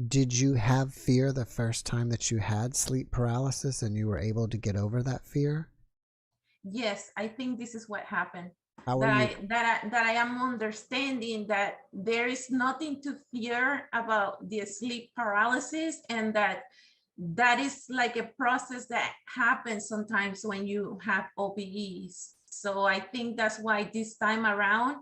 Did you have fear the first time that you had sleep paralysis and you were able to get over that fear? Yes, I think this is what happened. How are you? That I am understanding that there is nothing to fear about the sleep paralysis, and that is like a process that happens sometimes when you have OBEs. So I think that's why this time around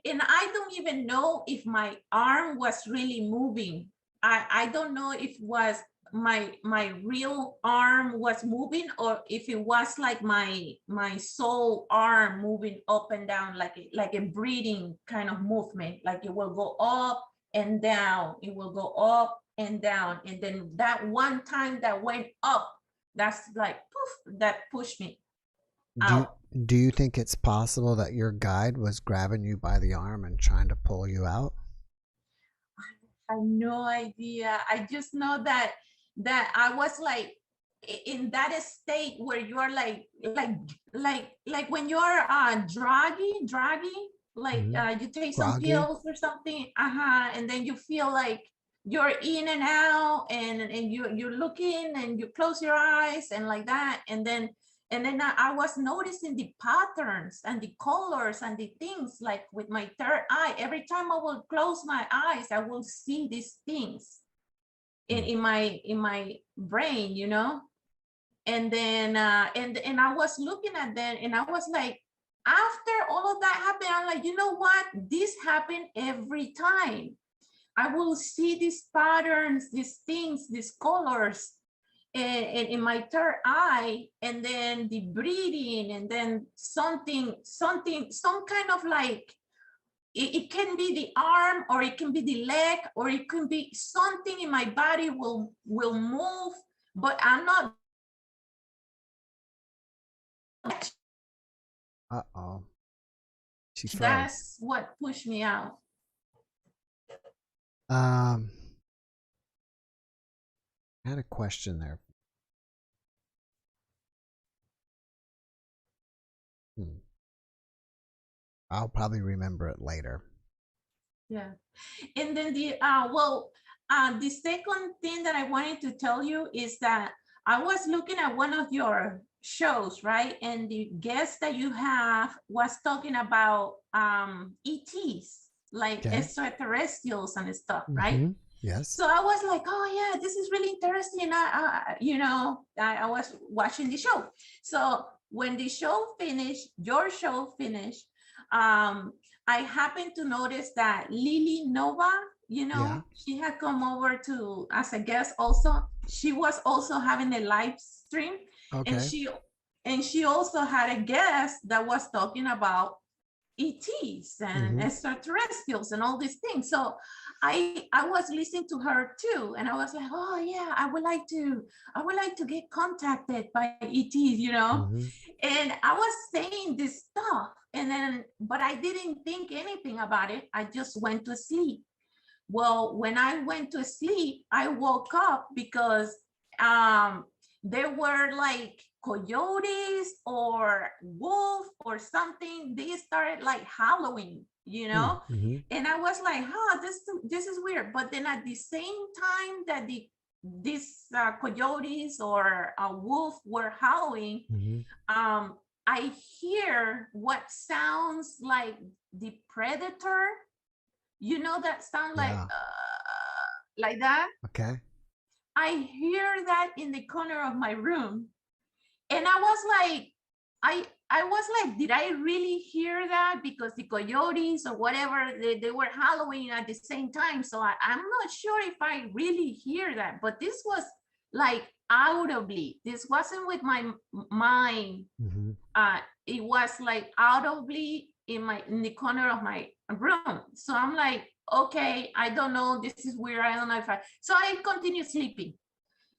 and I don't even know if my arm was really moving. I don't know if it was my real arm was moving, or if it was like my soul arm moving up and down, like a breathing kind of movement, like it will go up and down, it will go up and down, and then that one time that went up, that's like poof, that pushed me out. Do you think it's possible that your guide was grabbing you by the arm and trying to pull you out? I have no idea. I just know that I was like in that state where you're like when you're druggy, like you take some Groggy? pills or something, and then you feel like you're in and out, and you're looking and you close your eyes and like that, and then I was noticing the patterns and the colors and the things, like with my third eye. Every time I will close my eyes, I will see these things in my brain, you know. And then and I was looking at them, and I was like, after all of that happened, I'm like, you know what? This happened every time. I will see these patterns, these things, these colors, and in my third eye, and then the breathing, and then some kind of like, it can be the arm, or it can be the leg, or it can be something in my body will move, but I'm not. Uh-oh. She froze. That's what pushed me out. I had a question there. I'll probably remember it later. Yeah. And then the second thing that I wanted to tell you is that I was looking at one of your shows, right? And the guest that you have was talking about ETs, like extraterrestrials and stuff, right? Yes. So I was like, oh yeah, this is really interesting. I was watching the show. So when the show finished, your show finished, I happened to notice that Lily Nova, she had come over to as a guest also. She was also having a live stream. Okay. And she also had a guest that was talking about ETs and extraterrestrials and all these things. So I was listening to her too, and I was like, oh yeah, I would like to get contacted by ETs, and I was saying this stuff, and then but I didn't think anything about it. I just went to sleep. Well, when I went to sleep, I woke up because there were like coyotes or wolf or something. They started like howling, and I was like, this is weird. But then at the same time that these coyotes or a wolf were howling, I hear what sounds like the predator. That sound like that. Okay. I hear that in the corner of my room, and I was like, I was like, did I really hear that? Because the coyotes or whatever, they were howling at the same time. So I'm not sure if I really hear that, but this was like audibly. This wasn't with my mind. It was like audibly in the corner of my room. So I'm like, okay, I don't know. This is weird. I don't know so I continue sleeping.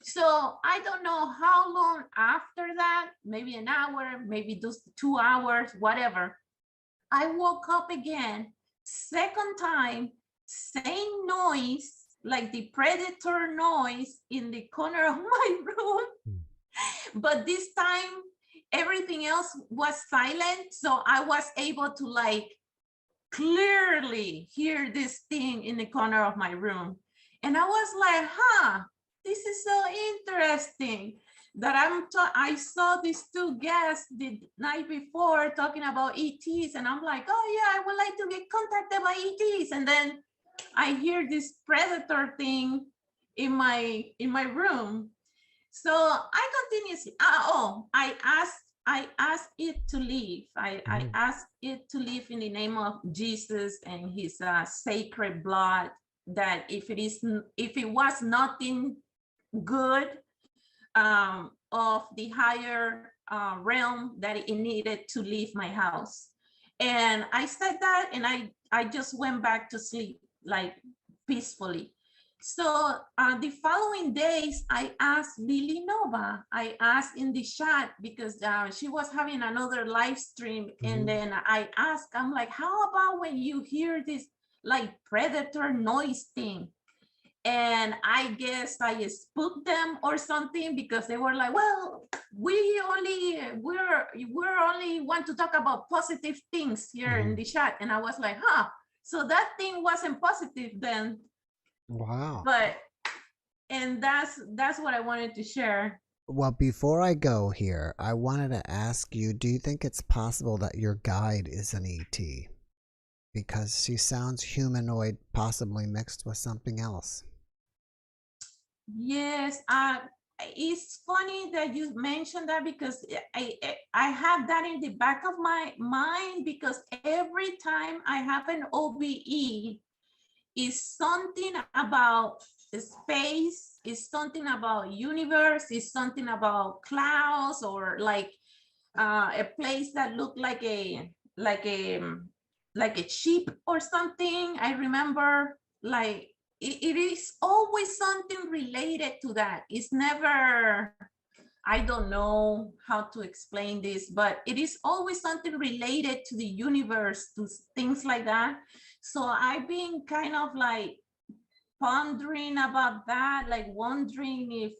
So I don't know how long after that, maybe an hour, maybe just 2 hours, whatever. I woke up again, second time, same noise, like the predator noise in the corner of my room. But this time, everything else was silent. So I was able to like clearly hear this thing in the corner of my room. And I was like, this is so interesting that I saw these two guests the night before talking about ETs, and I'm like, oh yeah, I would like to get contacted by ETs. And then I hear this predator thing in my room. So I continuously, I asked it to leave. I asked it to leave in the name of Jesus and his sacred blood, that if it was nothing good of the higher realm, that it needed to leave my house. And I said that, and I just went back to sleep, like peacefully. So the following days, I asked Lily Nova, I asked in the chat, because she was having another live stream. And then I asked, I'm like, how about when you hear this like predator noise thing? And I guess I spooked them or something, because they were like, well, we're only want to talk about positive things here in the chat. And I was like, so that thing wasn't positive then. Wow. But, and that's what I wanted to share. Well, before I go here, I wanted to ask you, do you think it's possible that your guide is an ET? Because she sounds humanoid, possibly mixed with something else. Yes, it's funny that you mentioned that, because I have that in the back of my mind, because every time I have an OBE, is something about space, is something about universe, is something about clouds, or like a place that looked like a sheep or something. I remember, like it is always something related to that. It's never, I don't know how to explain this, but it is always something related to the universe, to things like that. So I've been kind of like pondering about that, like wondering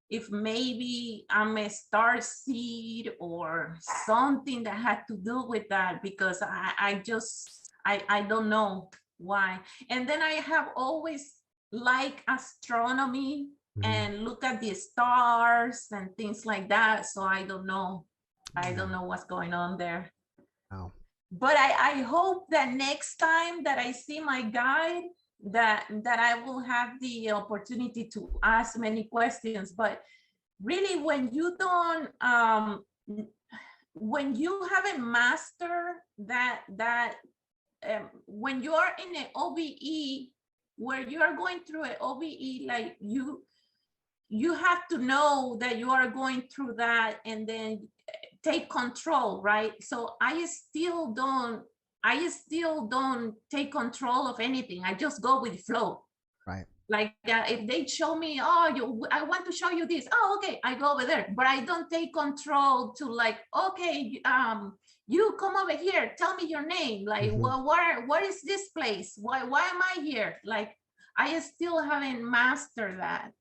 if maybe I'm a star seed or something that had to do with that, because I don't know why. And then I have always liked astronomy and look at the stars and things like that. So I don't know. I don't know what's going on there. Oh. But I hope that next time that I see my guide, that I will have the opportunity to ask many questions. But really, when you don't, when you haven't mastered that, when you are in an OBE, where you are going through an OBE, like you have to know that you are going through that, and then take control, right? So I still don't take control of anything. I just go with the flow. Right. Like if they show me, I want to show you this. Oh, okay, I go over there. But I don't take control to like, okay, you come over here. Tell me your name. Like, well, where is this place? Why am I here? Like, I still haven't mastered that.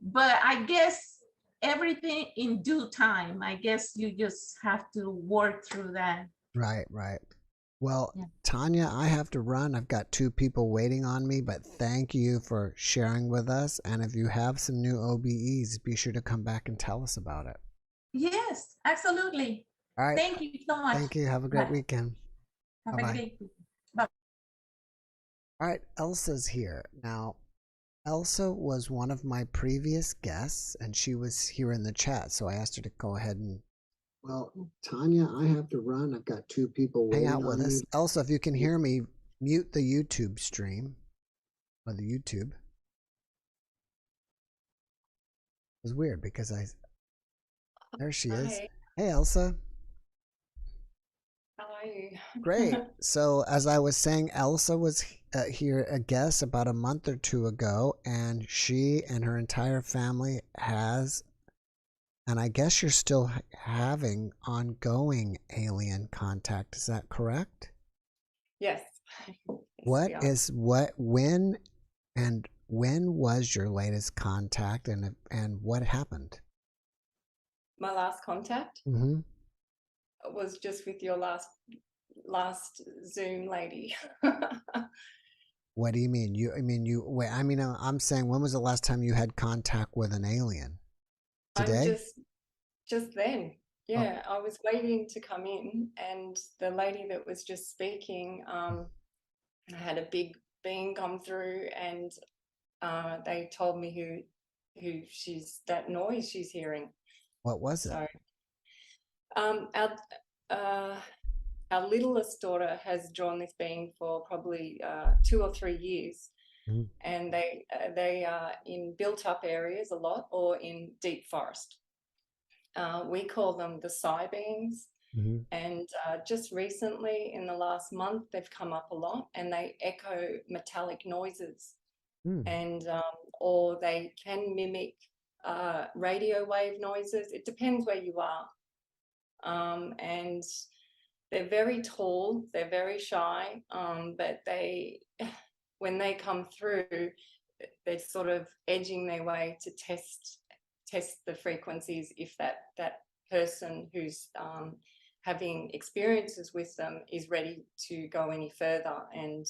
But I guess everything in due time. I guess you just have to work through that. Right. Well, yeah. Tanya, I have to run. I've got 2 people waiting on me, but thank you for sharing with us. And if you have some new OBEs, be sure to come back and tell us about it. Yes, absolutely. All right. Thank you so much. Thank you. Have a great weekend. Have a great weekend. Bye. All right. Elsa's here. Now, Elsa was one of my previous guests, and she was here in the chat. So I asked her to go ahead and... Well, Tanya, I have to run. I've got 2 people waiting hang out with us. Elsa, if you can hear me, mute the YouTube stream. Or the YouTube. It was weird because there she is. Hey, Elsa. How are you? Great. So as I was saying, Elsa here a guest about a month or two ago, and she and her entire family has, and I guess you're still having ongoing alien contact. Is that correct? Yes. What we are. is what when and when was your latest contact, and what happened? My last contact Mm-hmm. was just with your last Zoom lady. What do you mean? Wait, I'm saying, when was the last time you had contact with an alien? I'm Today? just then. Oh. Yeah, I was waiting to come in, and the lady that was just speaking, I had a big being come through, and they told me who that noise she's hearing. What was it? So, our littlest daughter has drawn this being for probably 2 or 3 years, and they are in built-up areas a lot, or in deep forest. We call them the Psi beings, and just recently, in the last month, they've come up a lot, and they echo metallic noises, and or they can mimic radio wave noises. It depends where you are, and they're very tall, they're very shy, but when they come through, they're sort of edging their way to test the frequencies if that person who's having experiences with them is ready to go any further. And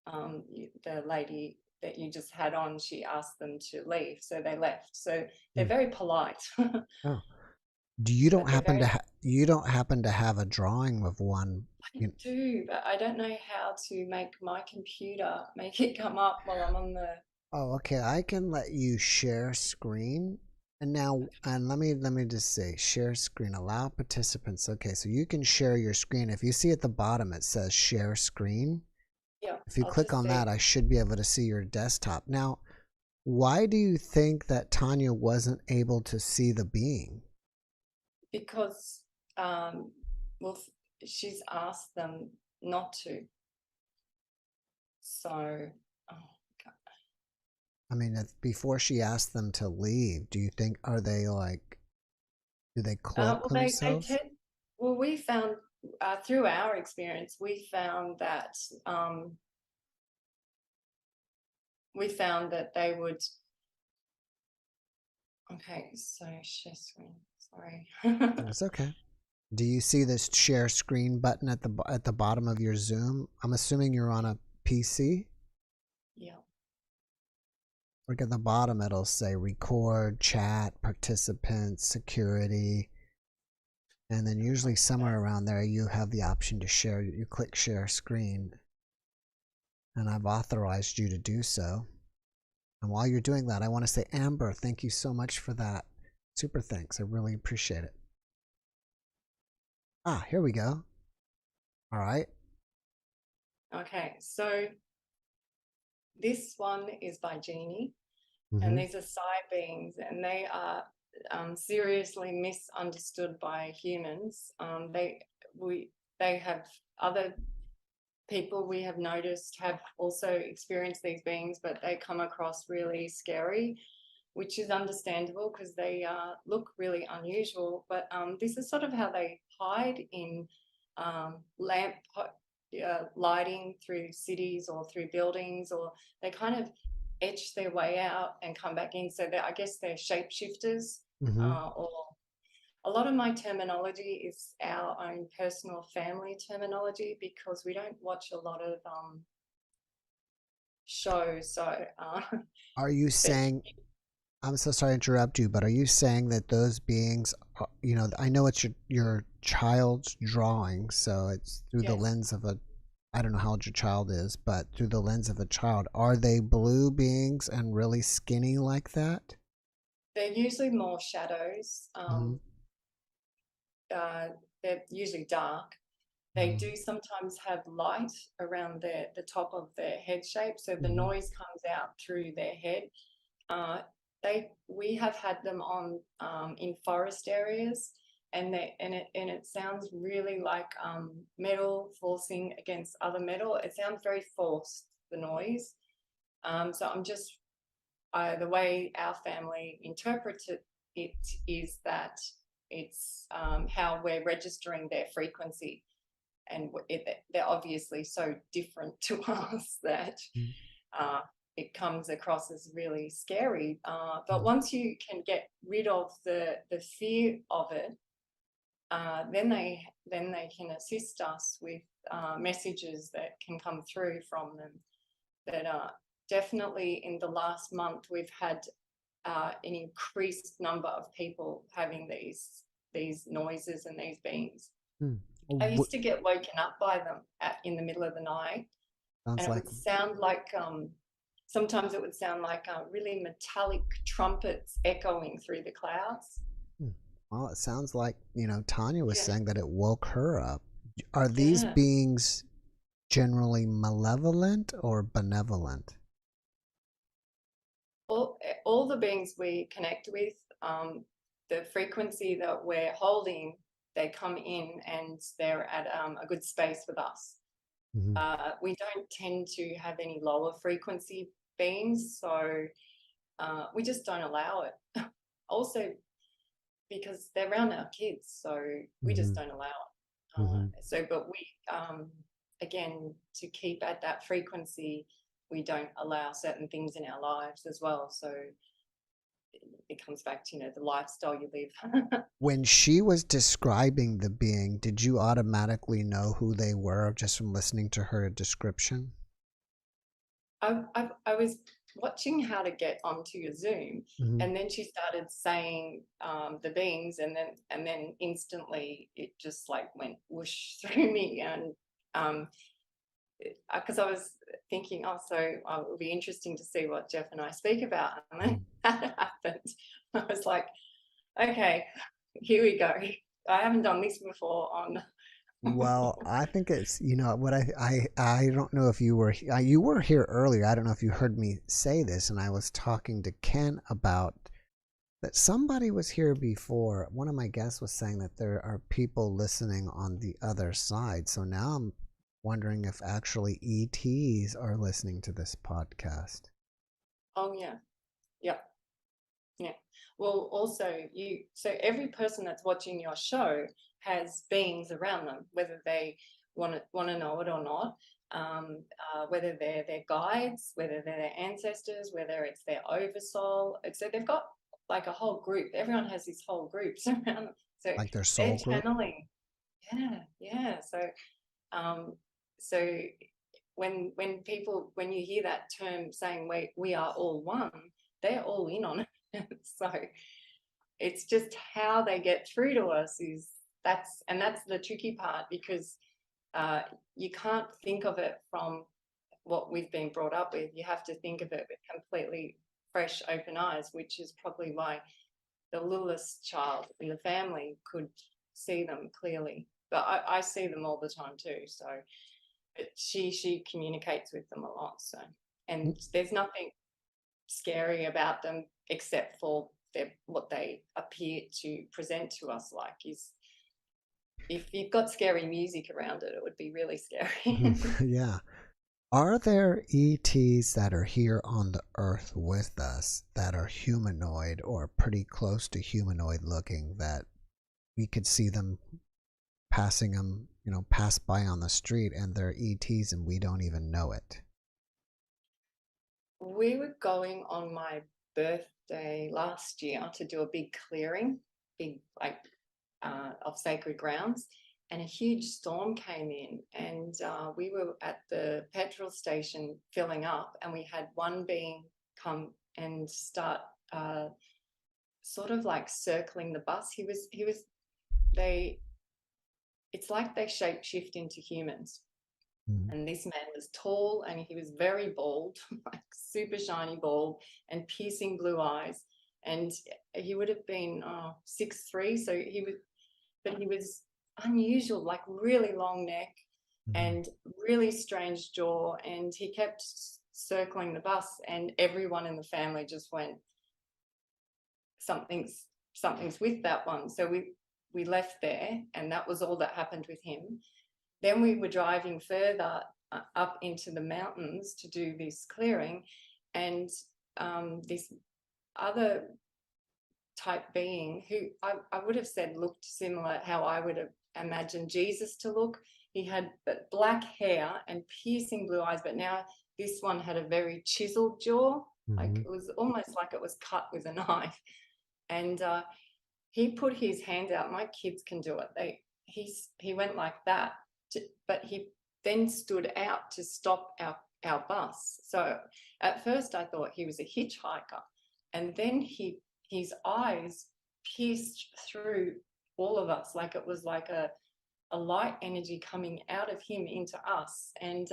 the lady that you just had on, she asked them to leave, so they left. So they're very polite. Oh. You don't happen to have a drawing of one? I do, but I don't know how to make my computer make it come up while I'm on the. Oh, okay. I can let you share screen. And let me just say, share screen, allow participants. Okay, so you can share your screen. If you see at the bottom it says share screen. Yeah. If you click on that, I should be able to see your desktop. Now, why do you think that Tanya wasn't able to see the being? Because well, she's asked them not to. So, oh God. I mean, before she asked them to leave, do you think, do they cloak themselves? Well, we found through our experience, we found that they would. Okay, so share screen. Sorry. It's okay. Do you see this share screen button at the bottom of your Zoom? I'm assuming you're on a PC. Yeah. Look at the bottom. It'll say record, chat, participants, security, and then usually somewhere around there you have the option to share. You click share screen, and I've authorized you to do so. And while you're doing that, I want to say, Amber, thank you so much for that. Super thanks. I really appreciate it. Ah, here we go. All right. Okay, so this one is by Jeannie, and these are Psi beings, and they are seriously misunderstood by humans. They have other people we have noticed have also experienced these beings, but they come across really scary, which is understandable because they look really unusual. But this is sort of how they hide in lamp lighting through cities or through buildings, or they kind of etch their way out and come back in. So I guess they're shapeshifters, or a lot of my terminology is our own personal family terminology because we don't watch a lot of shows. So are you saying, I'm so sorry to interrupt you, but are you saying that those beings, I know it's your child's drawing, so it's through the lens of I don't know how old your child is, but through the lens of a child, are they blue beings and really skinny like that? They're usually more shadows. They're usually dark. They do sometimes have light around the top of their head shape, so the noise comes out through their head. We have had them on in forest areas, and it sounds really like metal forcing against other metal. It sounds very forced, the noise. So I'm just the way our family interprets it is that it's how we're registering their frequency, and they're obviously so different to us that it comes across as really scary. But once you can get rid of the fear of it, then they can assist us with messages that can come through from them. That definitely in the last month we've had an increased number of people having these noises and these beings. I used to get woken up by them in the middle of the night, and it would sound like sometimes it would sound like really metallic trumpets echoing through the clouds. Well, it sounds like, Tanya was saying that it woke her up. Are these beings generally malevolent or benevolent? All the beings we connect with, the frequency that we're holding, they come in and they're at a good space with us. We don't tend to have any lower frequency beings, so we just don't allow it. Also, because they're around our kids, so we just don't allow it. But we, again, to keep at that frequency, we don't allow certain things in our lives as well. So it comes back to, the lifestyle you live. When she was describing the being, did you automatically know who they were just from listening to her description? I was watching how to get onto your Zoom, and then she started saying the beings, and then instantly it just like went whoosh through me, and because I was thinking, so it would be interesting to see what Jeff and I speak about, and then that happened. I was like, okay, here we go. I haven't done this before on. Well, I think it's, what I don't know if you were here earlier. I don't know if you heard me say this, and I was talking to Ken about that somebody was here before. One of my guests was saying that there are people listening on the other side. So now I'm wondering if actually ETs are listening to this podcast. Oh, yeah. Yeah. Well, also so every person that's watching your show has beings around them, whether they want to know it or not, whether they're their guides, whether they're their ancestors, whether it's their oversoul. So they've got like a whole group. Everyone has these whole groups around them. So like their soul group? Channeling. Yeah. So when you hear that term saying we are all one, they're all in on it. So it's just how they get through to us that's the tricky part, because you can't think of it from what we've been brought up with. You have to think of it with completely fresh, open eyes, which is probably why the littlest child in the family could see them clearly. But I see them all the time too. So she communicates with them a lot. So, and there's nothing scary about them except for what they appear to present to us like. Is if you've got scary music around it, it would be really scary. Yeah. Are there ETs that are here on the earth with us that are humanoid or pretty close to humanoid looking, that we could see them pass by on the street and they're ETs and we don't even know it? We were going on my birthday last year to do a big clearing, of sacred grounds, and a huge storm came in, and we were at the petrol station filling up, and we had one being come and start sort of like circling the bus. It's like they shape-shift into humans. And this man was tall and he was very bald, like super shiny bald and piercing blue eyes. And he would have been 6'3", so he was unusual, like really long neck and really strange jaw. And he kept circling the bus, and everyone in the family just went, something's with that one. So we left there, and that was all that happened with him. Then we were driving further up into the mountains to do this clearing, and this other type being, who I would have said looked similar how I would have imagined Jesus to look. He had black hair and piercing blue eyes, but now this one had a very chiseled jaw. Like it was almost like it was cut with a knife. And he put his hand out. My kids can do it. He went like that, but he then stood out to stop our bus. So at first I thought he was a hitchhiker, and then his eyes pierced through all of us, like it was like a light energy coming out of him into us. And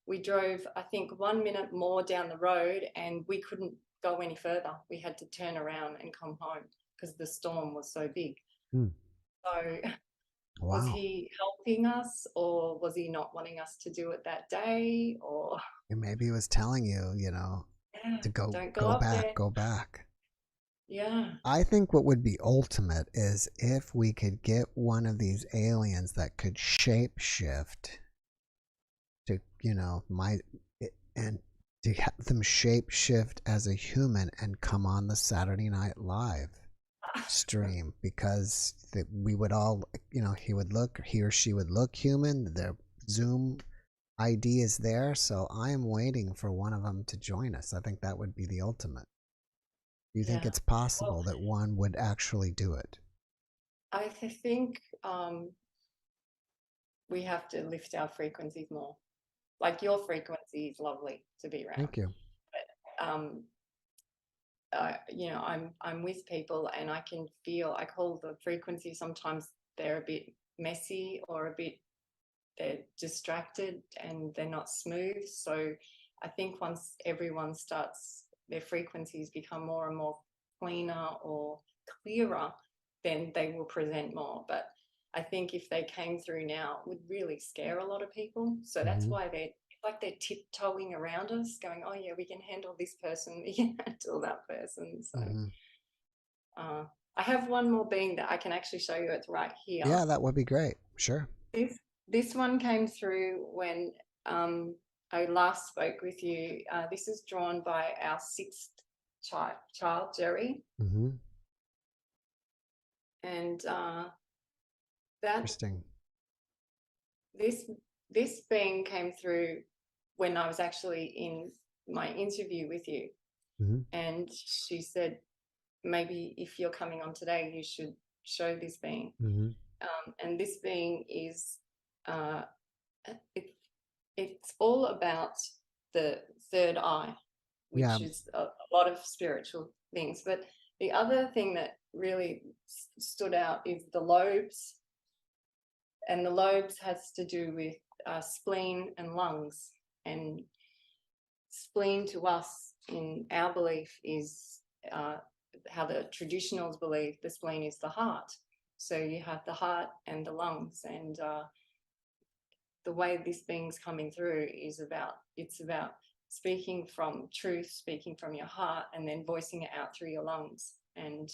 we drove, I think, 1 minute more down the road, and we couldn't go any further. We had to turn around and come home because the storm was so big. So was he helping us, or was he not wanting us to do it that day? Or maybe he was telling you, to go back. Yeah. I think what would be ultimate is if we could get one of these aliens that could shape shift to, and to have them shape shift as a human and come on the Saturday Night Live stream, because we would all, he or she would look human. Their Zoom ID is there. So I am waiting for one of them to join us. I think that would be the ultimate. Do you think it's possible that one would actually do it? I think we have to lift our frequencies more. Like your frequency is lovely to be around. Thank you. But I'm with people, and I can feel, I call the frequency, sometimes they're a bit messy or they're distracted and they're not smooth. So I think once everyone starts, their frequencies become more and more cleaner or clearer, then they will present more. But I think if they came through now, it would really scare a lot of people. So that's why they're tiptoeing around us, going, oh yeah, we can handle this person, we can handle that person. So I have one more being that I can actually show you. It's right here. Yeah, that would be great. Sure. This one came through when I last spoke with you. This is drawn by our 6th child, Jerry. And that interesting. This being came through when I was actually in my interview with you. And she said, maybe if you're coming on today, you should show this being. And this being is it's all about the third eye, which is a lot of spiritual things. But the other thing that really stood out is the lobes. And the lobes has to do with spleen and lungs. And spleen to us, in our belief, is how the traditionals believe the spleen is the heart. So you have the heart and the lungs, and the way this being's coming through is about speaking from truth, speaking from your heart, and then voicing it out through your lungs, and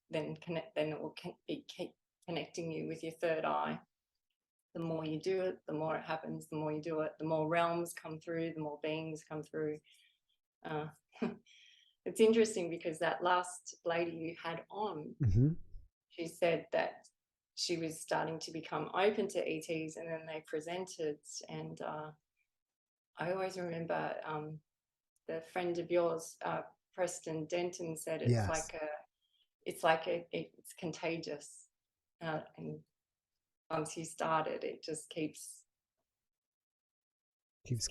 then it will keep connecting you with your third eye. The more you do it, the more it happens. The more you do it, the more realms come through, the more beings come through. It's interesting because that last lady you had on, she said that she was starting to become open to ETs, and then they presented. And I always remember the friend of yours, Preston Denton, said it's it's contagious, and once you start it, it just keeps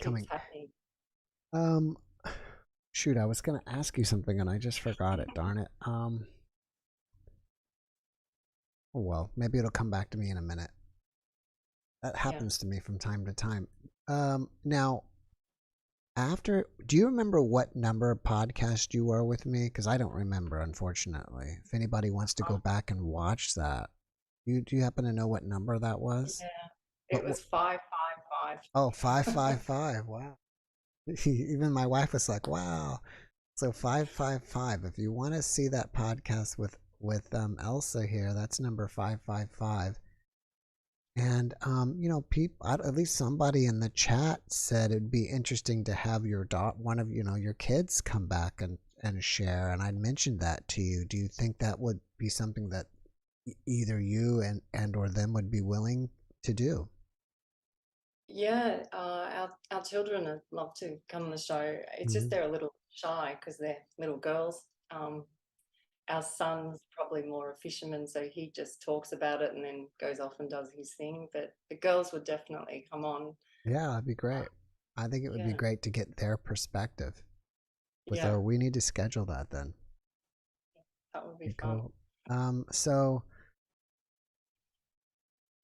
coming. Happening. Shoot, I was going to ask you something and I just forgot it. Darn it. Oh well, maybe it'll come back to me in a minute. That happens to me from time to time. Now, do you remember what number podcast you were with me? Because I don't remember, unfortunately. If anybody wants to go back and watch that, do you happen to know what number that was? Yeah, it was 555. Oh, 555. Wow. Even my wife was like, wow. So 555. If you want to see that podcast with with Elsa here. That's number 555. And you know, people, at least somebody in the chat said it'd be interesting to have your one of your kids come back and share. And I mentioned that to you. Do you think that would be something that either you and or them would be willing to do? Yeah, our children would love to come on the show. It's just they're a little shy because they're little girls. Our son's probably more a fisherman, so he just talks about it and then goes off and does his thing. But the girls would definitely come on. Yeah, that'd be great. I think it would be Yeah, great to get their perspective. yeah, We need to schedule that then. that would be Okay, fun. cool. So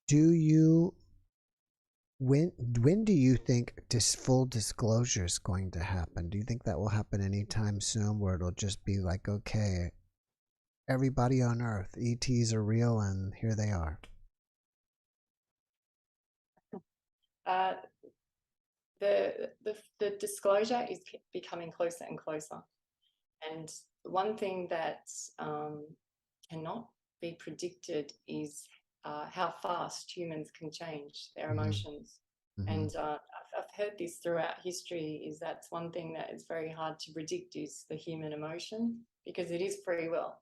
do you when do you think this full disclosure is going to happen? Do you think that will happen anytime soon, where it'll just be like, okay, everybody on Earth, ETs are real and here they are? Uh, the disclosure is becoming closer and closer. And one thing that cannot be predicted is how fast humans can change their emotions. And I've heard this throughout history, is that's one thing that is very hard to predict, is the human emotion, because it is free will.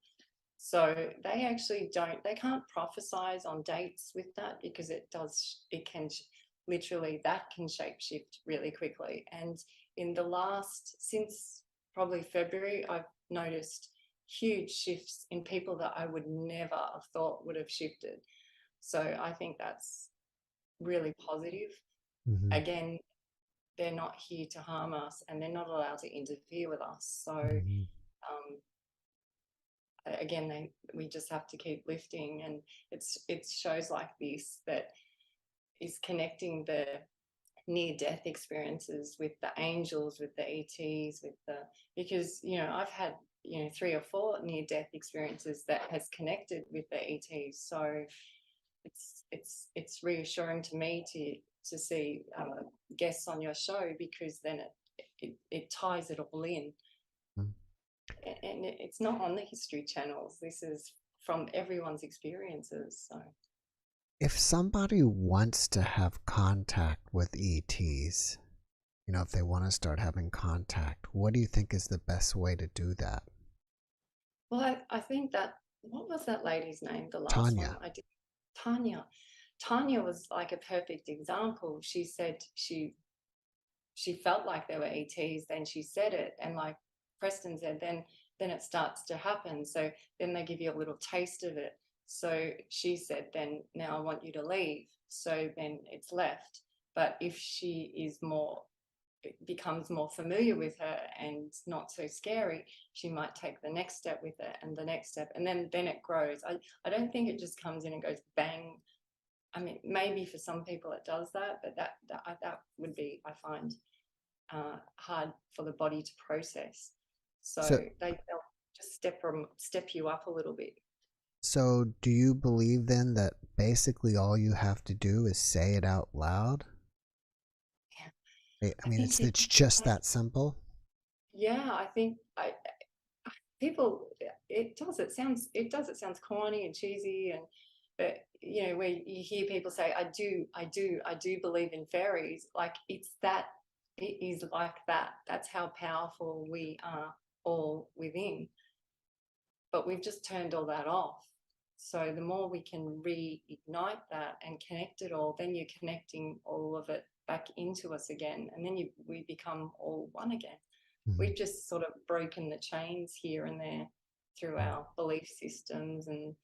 So they actually they can't prophesize on dates with that, because literally that can shapeshift really quickly. And in the since probably February, I've noticed huge shifts in people that I would never have thought would have shifted. So I think that's really positive. Again, they're not here to harm us, and they're not allowed to interfere with us. So again, we just have to keep lifting, and it's shows like this that is connecting the near-death experiences with the angels, with the ETs, because I've had 3 or 4 near-death experiences that has connected with the ETs. So it's reassuring to me to see guests on your show, because then it ties it all in. And it's not on the History channels. This is from everyone's experiences. So if somebody wants to have contact with ETs, if they want to start having contact, what do you think is the best way to do that? Well, I think that, what was that lady's name, the last Tanya. one I did? Tanya was like a perfect example. She said she felt like there were ETs, then she said it, and like Preston said, then it starts to happen. So then they give you a little taste of it. So she said, then now I want you to leave. So then it's left. But if she becomes more familiar with her and not so scary, she might take the next step with it, and the next step, and then it grows. I don't think it just comes in and goes bang. I mean, maybe for some people it does that, but that would be, I find, hard for the body to process. So they'll just step you up a little bit. So do you believe then that basically all you have to do is say it out loud? I mean, it's just that simple. Yeah, I think people, it does sound corny and cheesy, but where you hear people say, I do believe in fairies, like it is like that. That's how powerful we are all within. But we've just turned all that off. So the more we can reignite that and connect it all, then you're connecting all of it back into us again, and then we become all one again. We've just sort of broken the chains here and there through our belief systems, and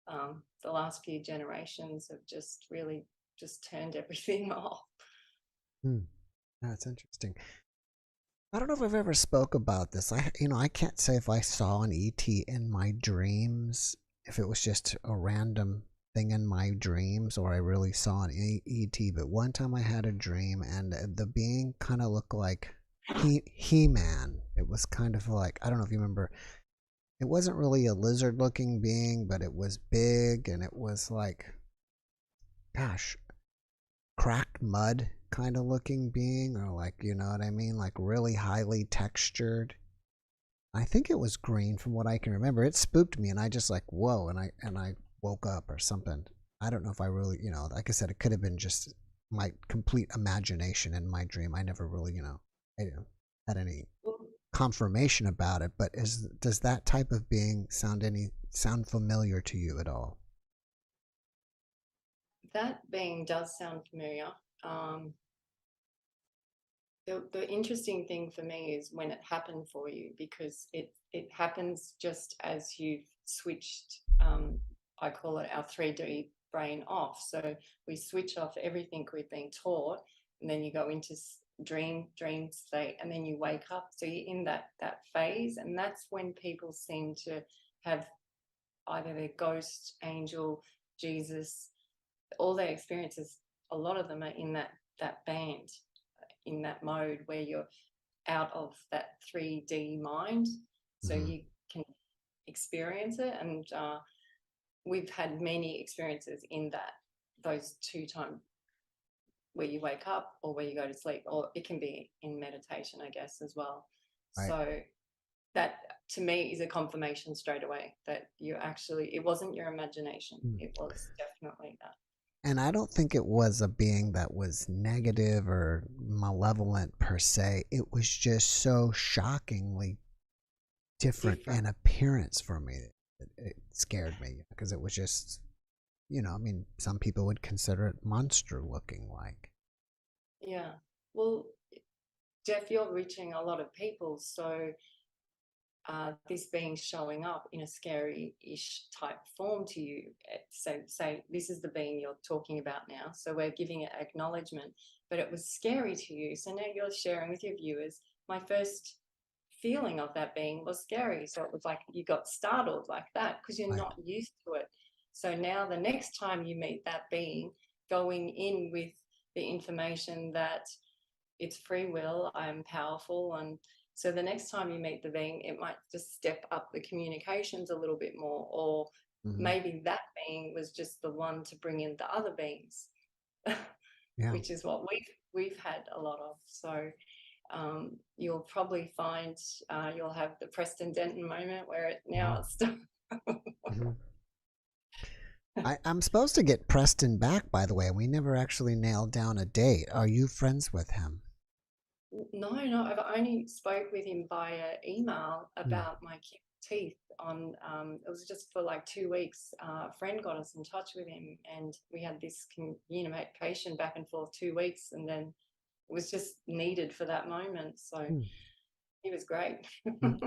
the last few generations have just really just turned everything off. That's interesting. I don't know if I've ever spoke about this. I can't say if I saw an ET in my dreams, if it was just a random thing in my dreams, or I really saw an ET. But one time I had a dream, and the being kind of looked like He-Man. It was kind of like, I don't know if you remember, it wasn't really a lizard looking being, but it was big, and it was like, gosh, cracked mud kind of looking being, or like, you know what I mean, like really highly textured. I think it was green from what I can remember. It spooked me and I just like, whoa, and I woke up or something. I don't know if I really, like I said, it could have been just my complete imagination in my dream. I never really, I didn't had any confirmation about it, but does that type of being sound familiar to you at all? That being does sound familiar. The interesting thing for me is when it happened for you, because it happens just as you've switched, I call it our 3D brain off. So we switch off everything we've been taught, and then you go into dream state, and then you wake up. So you're in that phase, and that's when people seem to have either their ghost, angel, Jesus, all their experiences. A lot of them are in that band, in that mode where you're out of that 3D mind, so you can experience it. And we've had many experiences in those 2 times where you wake up or where you go to sleep, or it can be in meditation, I guess, as well. Right. So that to me is a confirmation straight away that it wasn't your imagination. It was definitely that. And I don't think it was a being that was negative or malevolent per se. It was just so shockingly different in appearance for me. It scared me because it was just, I mean, some people would consider it monster looking like. Yeah. Well, Jeff, you're reaching a lot of people. So this being showing up in a scary-ish type form to you. So say this is the being you're talking about now. So we're giving it acknowledgement, but it was scary to you. So now you're sharing with your viewers, my first feeling of that being was scary. So it was like you got startled like that because you're not used to it. So now the next time you meet that being, going in with the information that it's free will, I'm powerful, and so the next time you meet the being, it might just step up the communications a little bit more, or maybe that being was just the one to bring in the other beings, which is what we've had a lot of. So you'll probably find you'll have the Preston Denton moment where it's I'm supposed to get Preston back, by the way. We never actually nailed down a date. Are you friends with him? No, I've only spoke with him via email about my teeth on, it was just for like 2 weeks. A friend got us in touch with him and we had this communication back and forth 2 weeks, and then it was just needed for that moment. So he was great.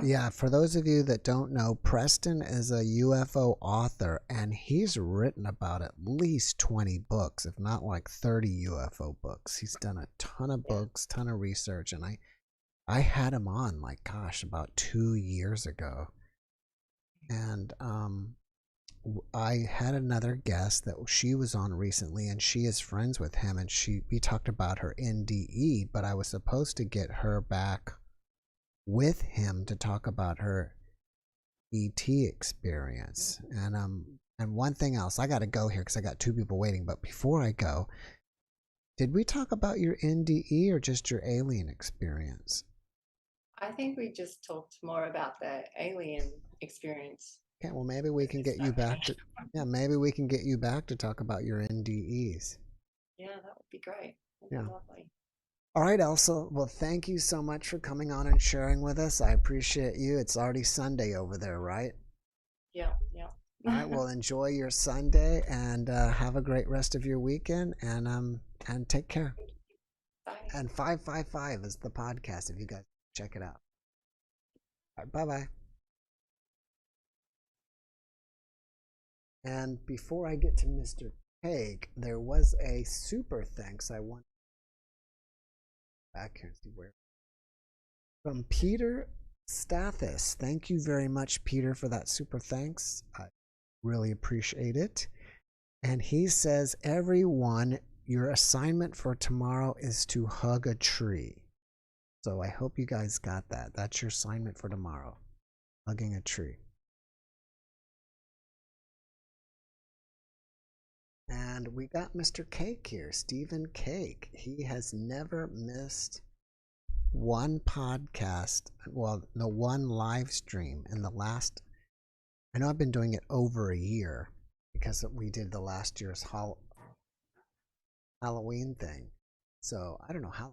Yeah, for those of you that don't know, Preston is a UFO author, and he's written about at least 20 books, if not like 30 UFO books. He's done a ton of books, ton of research, and I had him on, like, gosh, about 2 years ago. And I had another guest that she was on recently, and she is friends with him, and we talked about her NDE, but I was supposed to get her back with him to talk about her ET experience. And one thing else, I got to go here because I got 2 people waiting, but before I go, did we talk about your NDE or just your alien experience? I think we just talked more about the alien experience. Okay, well, maybe we can get you back to maybe we can get you back to talk about your NDEs. Yeah, that would be great. That'd be lovely. All right, Elsa. Well, thank you so much for coming on and sharing with us. I appreciate you. It's already Sunday over there, right? Yeah. All right. Well, enjoy your Sunday and have a great rest of your weekend. And take care. Bye. And 555 is the podcast if you guys check it out. All right. Bye-bye. And before I get to Mr. Haig, there was a super thanks I want back here and see where. From Peter Stathis. Thank you very much, Peter, for that super thanks. I really appreciate it. And he says, everyone, your assignment for tomorrow is to hug a tree. So I hope you guys got that. That's your assignment for tomorrow. Hugging a tree. And we got Mr. Cake here, Stephen Cake. He has never missed one podcast, well, no, one live stream in the last, I know I've been doing it over a year because we did the last year's Halloween thing. So I don't know how.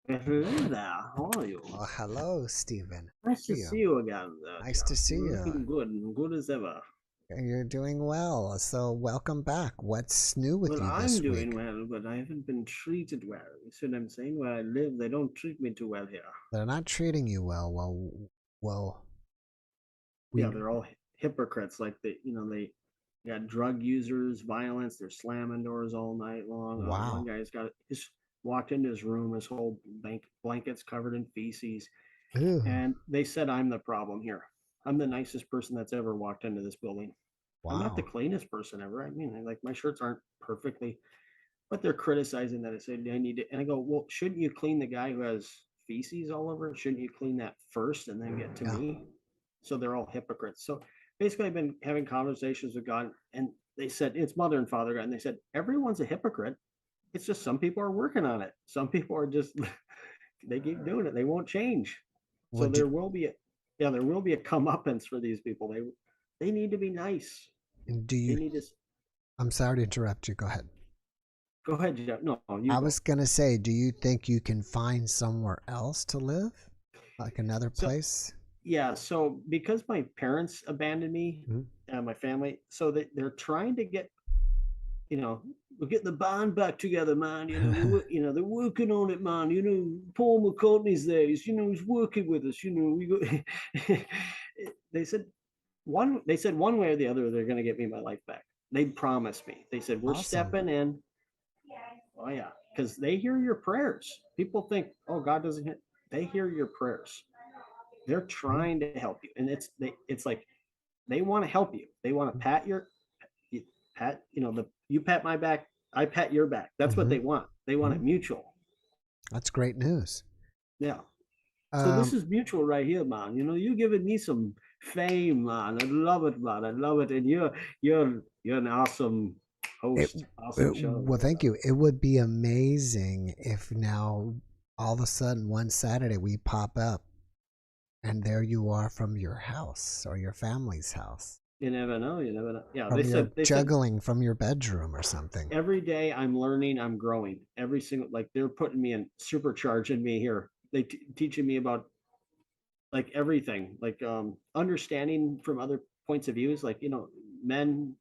Hello there, how are you? Oh, hello, Stephen. Nice to see you again. Nice to see You're you. looking good as ever. You're doing well, so welcome back. What's new with Well, you I'm this doing week? well, but I haven't been treated well. You see what I'm saying? Where I live, they don't treat me too well here. They're not treating you well. Well. Yeah, they're all hypocrites. Like they got drug users, violence. They're slamming doors all night long. Wow. One guy's walked into his room. His whole blanket's covered in feces. Ew. And they said I'm the problem here. I'm the nicest person that's ever walked into this building. Wow. I'm not the cleanest person ever. I mean, like my shirts aren't perfectly, but they're criticizing that. I said I need it, and I go, well, shouldn't you clean the guy who has feces all over? Shouldn't you clean that first and then get to me? So they're all hypocrites. So basically, I've been having conversations with God, and they said it's Mother and Father God, and they said everyone's a hypocrite. It's just some people are working on it. Some people are just they keep doing it. They won't change. So there will be a comeuppance for these people. They need to be nice. Do you? They need to. I'm sorry to interrupt you. Go ahead. Go ahead, Jeff. No, you. I was gonna say, do you think you can find somewhere else to live, like another place? Yeah. So because my parents abandoned me, and my family, so they're trying to get, we're getting the band back together, man. They're working on it, man. Paul McCartney's there. He's working with us. We go. They said one way or the other, they're going to get me my life back. They promised me. They said, we're stepping in. Oh yeah. Because they hear your prayers. People think, oh, God doesn't hear. They hear your prayers. They're trying to help you. And it's like, they want to help you. They want to you pat my back, I pat your back. That's what they want. They want it mutual. That's great news. Yeah. So this is mutual right here, man. You giving me some fame, man. I love it, man. I love it. And you're an awesome host. Awesome show. Well, thank you. It would be amazing if now all of a sudden one Saturday we pop up and there you are from your house or your family's house. You never know. You never know. Yeah, they juggling from your bedroom or something. Every day I'm learning, I'm growing. Every single, like they're putting me in, supercharging me here. They teaching me about like everything, like understanding from other points of views. Like men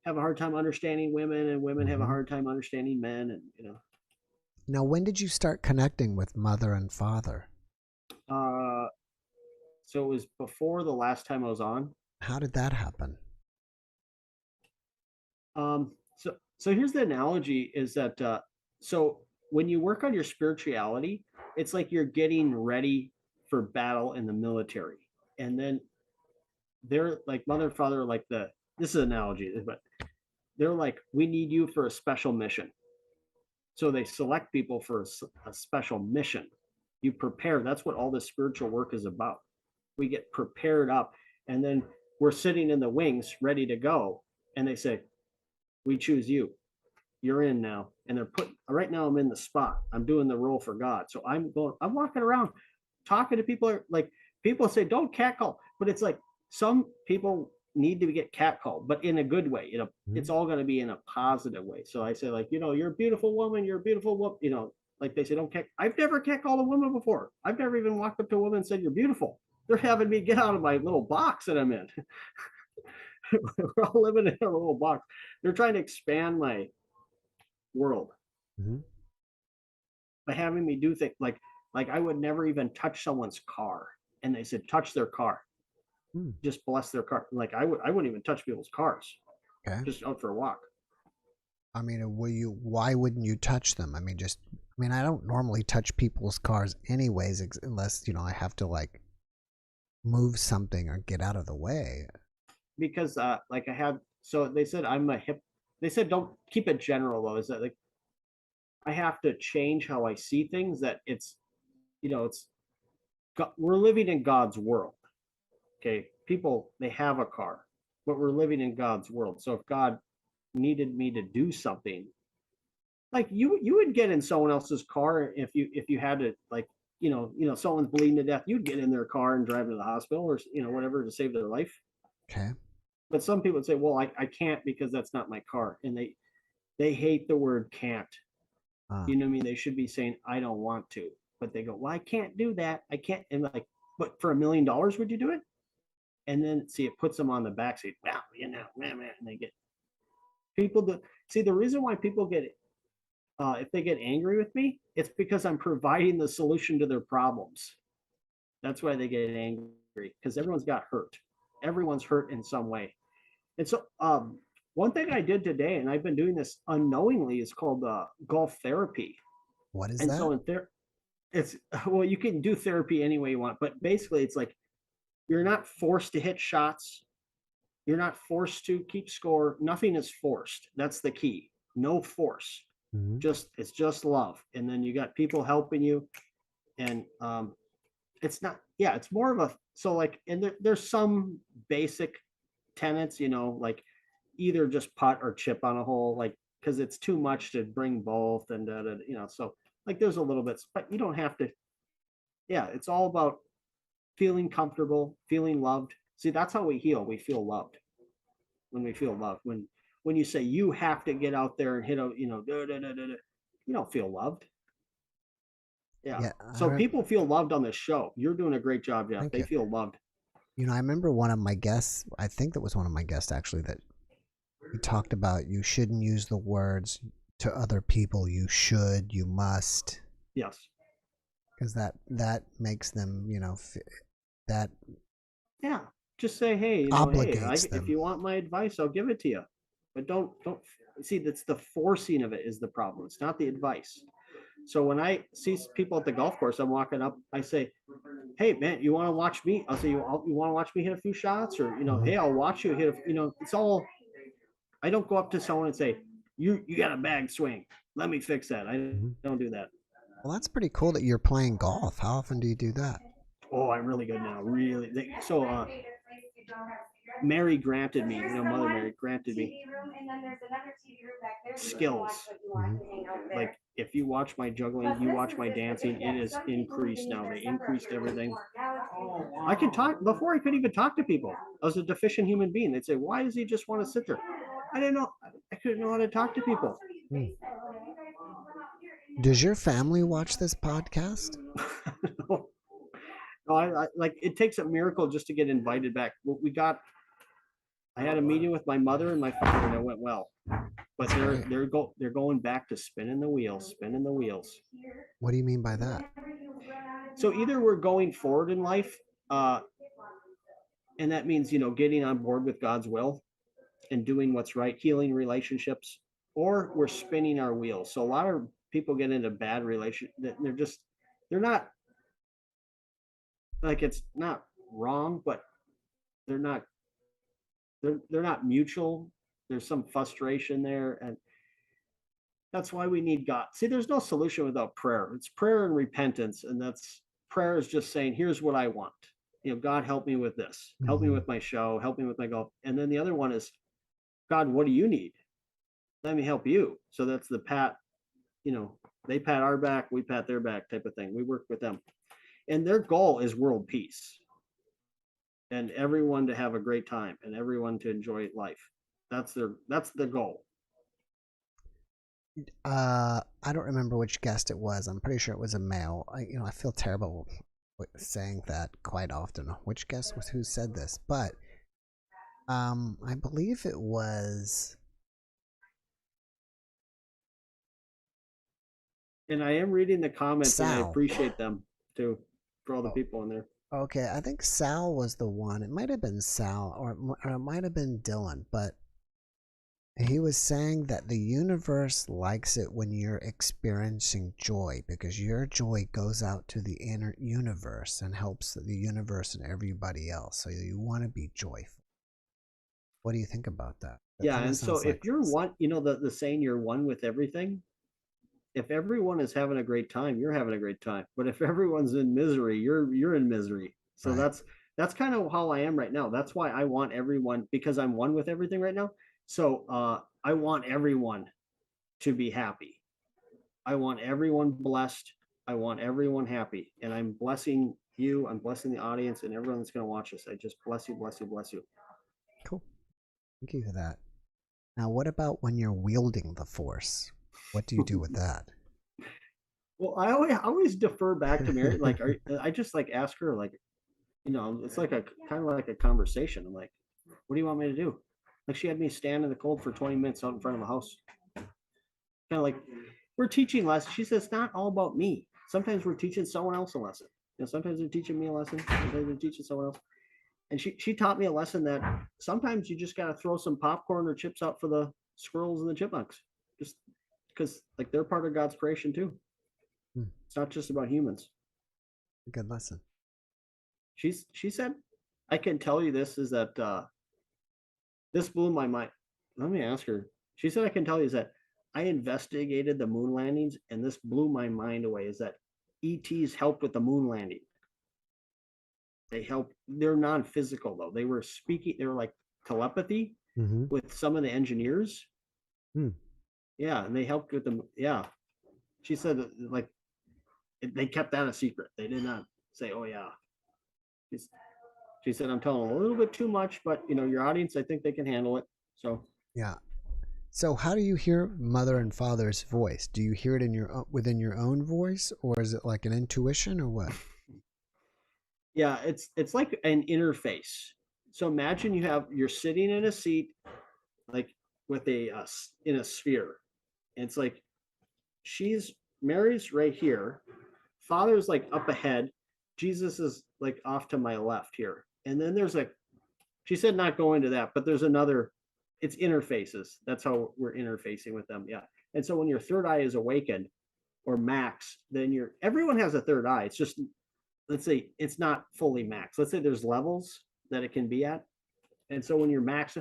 have a hard time understanding women, and women have a hard time understanding men, and Now, when did you start connecting with Mother and Father? So it was before the last time I was on. How did that happen? So here's the analogy: is that so when you work on your spirituality, it's like you're getting ready for battle in the military, and then they're like Mother and Father are like this is an analogy, but they're like, we need you for a special mission. So they select people for a special mission. You prepare. That's what all this spiritual work is about. We get prepared up, and then we're sitting in the wings ready to go, and they say, we choose you. You're in now. And they're right now I'm in the spot. I'm doing the role for God. So I'm walking around talking to people. Like people say, don't catcall, but it's like some people need to get catcalled, but in a good way. It's all going to be in a positive way. So I say, like, you're a beautiful woman. You're a beautiful woman. Like they say, don't cat. I've never catcalled a woman before. I've never even walked up to a woman and said, you're beautiful. They're having me get out of my little box that I'm in. We're all living in a little box. They're trying to expand my world by having me do things like I would never even touch someone's car, and they said touch their car, just bless their car. Like I wouldn't even touch people's cars. Just out for a walk. I mean, why wouldn't you touch them? I mean, I don't normally touch people's cars anyways, unless I have to like move something or get out of the way. Because like I had, so they said they said don't keep it general though. Is that like I have to change how I see things, that it's we're living in God's world. Okay, people, they have a car, but we're living in God's world. So if God needed me to do something, like you would get in someone else's car if you had to, like, someone's bleeding to death, you'd get in their car and drive to the hospital or whatever to save their life. Okay. But some people would say, well, I can't because that's not my car, and they hate the word can't. You know what I mean? They should be saying I don't want to, but they go, well, I can't do that, I can't. And like, but for $1 million would you do it? And then see, it puts them on the back seat. Wow, man, and they get people to see the reason why people get if they get angry with me, it's because I'm providing the solution to their problems. That's why they get angry, because everyone's got hurt. Everyone's hurt in some way. And so one thing I did today, and I've been doing this unknowingly, is called golf therapy. What is and that? So it's well, you can do therapy any way you want, but basically it's like you're not forced to hit shots. You're not forced to keep score. Nothing is forced. That's the key. No force. It's just love. And then you got people helping you. And it's not, it's more of a, so like, and there's some basic tenets, like either just putt or chip on a hole, like, because it's too much to bring both, and so like there's a little bit, but you don't have to. It's all about feeling comfortable, feeling loved. See, that's how we heal. We feel loved. When we feel loved, when you say you have to get out there and hit a, you don't feel loved. So people feel loved on this show. You're doing a great job, Jeff. They feel loved. I remember one of my guests, I think that was one of my guests actually, that he talked about you shouldn't use the words to other people. You should, you must. Yes. Because that makes them, that. Yeah. Just say, hey, obligates them. If you want my advice, I'll give it to you. But don't see, that's the forcing of it is the problem. It's not the advice. So when I see people at the golf course, I'm walking up, I say, hey man, you want to watch me? I'll say, you want to watch me hit a few shots, or, hey, I'll watch you hit it's all, I don't go up to someone and say, you got a bag swing, let me fix that. I don't do that. Well, that's pretty cool that you're playing golf. How often do you do that? Oh, I'm really good now. Really. Mary granted me, Mother Mary granted me skills. Like if you watch my juggling, you watch my dancing, it is increased now. They increased everything. I can talk. Before I could even talk to people. I was a deficient human being. They'd say, why does he just want to sit there? I didn't know. I couldn't know how to talk to people. Does your family watch this podcast? No, I like, it takes a miracle just to get invited back. I had a meeting with my mother and my father, and it went well. But they're going back to spinning the wheels. What do you mean by that? So either we're going forward in life, and that means getting on board with God's will and doing what's right, healing relationships, or we're spinning our wheels. So a lot of people get into bad relationships. They're not, like, it's not wrong, but they're not mutual. There's some frustration there, and that's why we need God. See, there's no solution without prayer. It's prayer and repentance, and prayer is just saying, here's what I want. God, help me with this. Help me with my show. Help me with my golf. And then the other one is, God, what do you need? Let me help you. So that's the pat. They pat our back, we pat their back type of thing. We work with them. And their goal is world peace. And everyone to have a great time and everyone to enjoy life. That's the goal. I don't remember which guest it was. I'm pretty sure it was a male. I feel terrible saying that quite often. Which guest was who said this? But I believe it was. And I am reading the comments, Sal. and I appreciate them too, for all the people in there. Okay, I think Sal was the one. It might have been Sal, or it might have been Dylan, but he was saying that the universe likes it when you're experiencing joy, because your joy goes out to the inner universe and helps the universe and everybody else. So you want to be joyful. What do you think about that? Yeah, and so if you're one, the saying, you're one with everything. If everyone is having a great time, you're having a great time. But if everyone's in misery, you're in misery. So right. That's kind of how I am right now. That's why I want everyone, because I'm one with everything right now. So I want everyone to be happy. I want everyone blessed. I want everyone happy. And I'm blessing you. I'm blessing the audience and everyone that's going to watch this. I just bless you, bless you, bless you. Cool. Thank you for that. Now, what about when you're wielding the Force? What do you do with that? Well, I always defer back to Mary. Like, I just like ask her, like, you know, it's like a kind of like a conversation. I'm like, what do you want me to do? Like, she had me stand in the cold for 20 minutes out in front of the house. Kind of like, we're teaching lessons. She says, it's not all about me. Sometimes we're teaching someone else a lesson. You know, sometimes they're teaching me a lesson. Sometimes they're teaching someone else. And she taught me a lesson that sometimes you just got to throw some popcorn or chips out for the squirrels and the chipmunks, just because like they're part of God's creation too. It's not just about humans. A good lesson. She said, I can tell you this is that this blew my mind. Let me ask her. She said, I can tell you is that I investigated the moon landings and this blew my mind away is that ETs helped with the moon landing. They help. They're non-physical though. They were speaking. They were like telepathy with some of the engineers. Yeah, and they helped with them. Yeah, she said that, like they kept that a secret. They did not say, "Oh yeah." She said, "I'm telling a little bit too much, but you know, your audience, I think they can handle it." So yeah. So how do you hear Mother and Father's voice? Do you hear it in your within your own voice, or is it like an intuition, or what? Yeah, it's like an interface. So imagine you're sitting in a seat, like with a in a sphere. And it's like Mary's right here, Father's like up ahead, Jesus is like off to my left here, and then there's like she said not go into that, but there's another. It's interfaces. That's how we're interfacing with them. Yeah, and so when your third eye is awakened or max, then everyone has a third eye. It's just let's say it's not fully max. Let's say there's levels that it can be at. And so when you're max,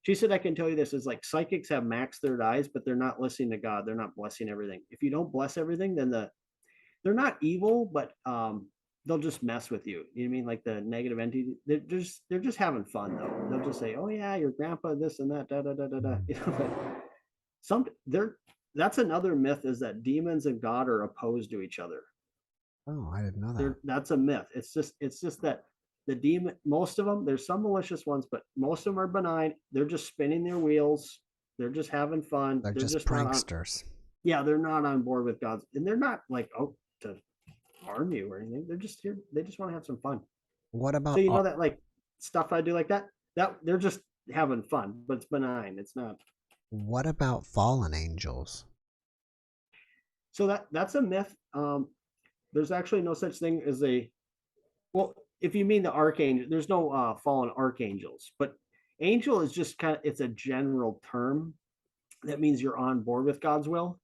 she said, I can tell you this is like psychics have max third eyes, but they're not listening to God. They're not blessing everything. If you don't bless everything, then they're not evil, but they'll just mess with you. You know what I mean? Like the negative entity, they're just having fun though. They'll just say, oh yeah, your grandpa, this and that, da da da da da. You know, that's another myth is that demons and God are opposed to each other. Oh, I didn't know that. That's a myth. It's just that the demon, most of them, there's some malicious ones, but most of them are benign. They're just spinning their wheels. They're just having fun. They're just pranksters. Yeah, they're not on board with God's, and they're not like to harm you or anything. They're just here. They just want to have some fun. What about so you know that like stuff I do like that they're just having fun, but it's benign. It's not. What about fallen angels? So that's a myth. There's actually no such thing as if you mean the archangel, there's no fallen archangels, but angel is just it's a general term that means you're on board with God's will.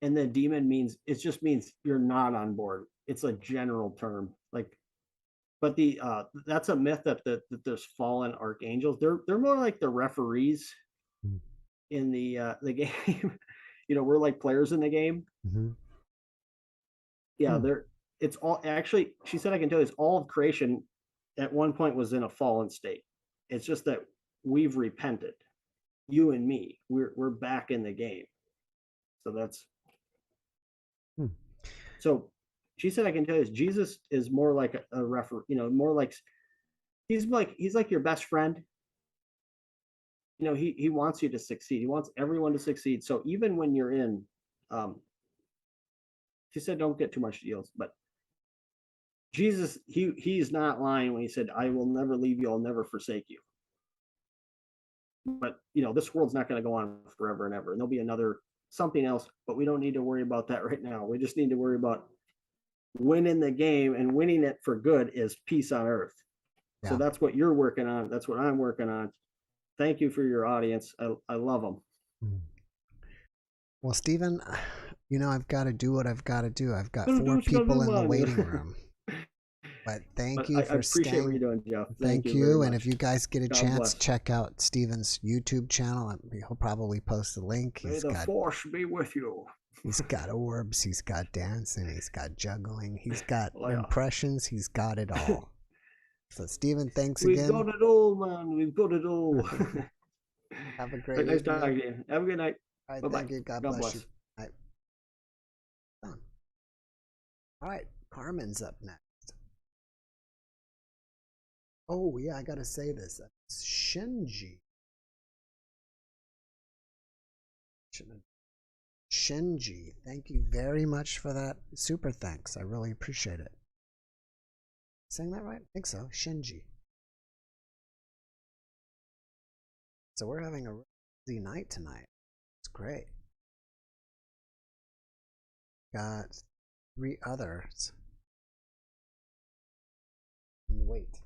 And then demon just means you're not on board. It's a general term. But that's a myth that there's fallen archangels. They're more like the referees in the game. You know, we're like players in the game. Yeah, it's all actually, she said, I can tell you, it's all of creation at one point was in a fallen state. It's just that we've repented. You and me, we're back in the game. So that's so she said, I can tell you, Jesus is more like a referee, you know, more like he's like your best friend. You know, he wants you to succeed. He wants everyone to succeed. So even when you're in she said, don't get too much deals, but Jesus, he's not lying when he said, I will never leave you, I'll never forsake you. But you know, this world's not going to go on forever and ever. And there'll be another something else, but we don't need to worry about that right now. We just need to worry about winning the game, and winning it for good is peace on earth. Yeah. So that's what you're working on. That's what I'm working on. Thank you for your audience. I love them. Well, Stephen, you know, I've got to do what I've got to do. I've got 4 people in the waiting room. But thank you for staying. I appreciate what you're doing, Jeff. Thank you. And if you guys get a chance, check out Stephen's YouTube channel. He'll probably post a link. May the force be with you. He's got orbs. He's got dancing. He's got juggling. He's got impressions. He's got it all. So, Stephen, thanks again. We've got it all, man. We've got it all. Have a great nice talking to you. Have a good night. All right, thank you. God bless you. Done. All right, Carmen's up next. Oh yeah, I gotta say this. Shinji. Shinji, thank you very much for that super thanks. I really appreciate it. Saying that right? I think so. Shinji. So we're having a busy night tonight. It's great. Got 3 others. And wait.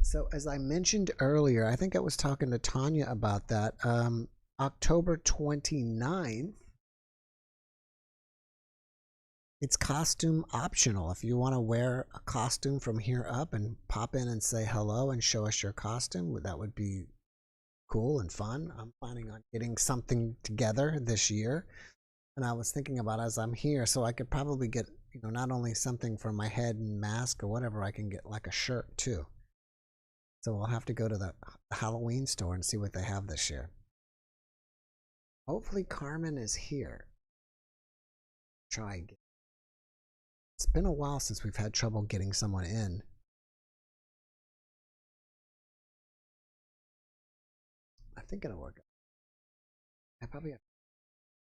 So as I mentioned earlier, I think I was talking to Tanya about that. October 29th, it's costume optional. If you want to wear a costume from here up and pop in and say hello and show us your costume, that would be cool and fun. I'm planning on getting something together this year. And I was thinking about as I'm here, so I could probably get, you know, not only something for my head and mask or whatever, I can get like a shirt too. So I'll have to go to the Halloween store and see what they have this year. Hopefully Carmen is here. Try again. It's been a while since we've had trouble getting someone in. I think it'll work. I probably have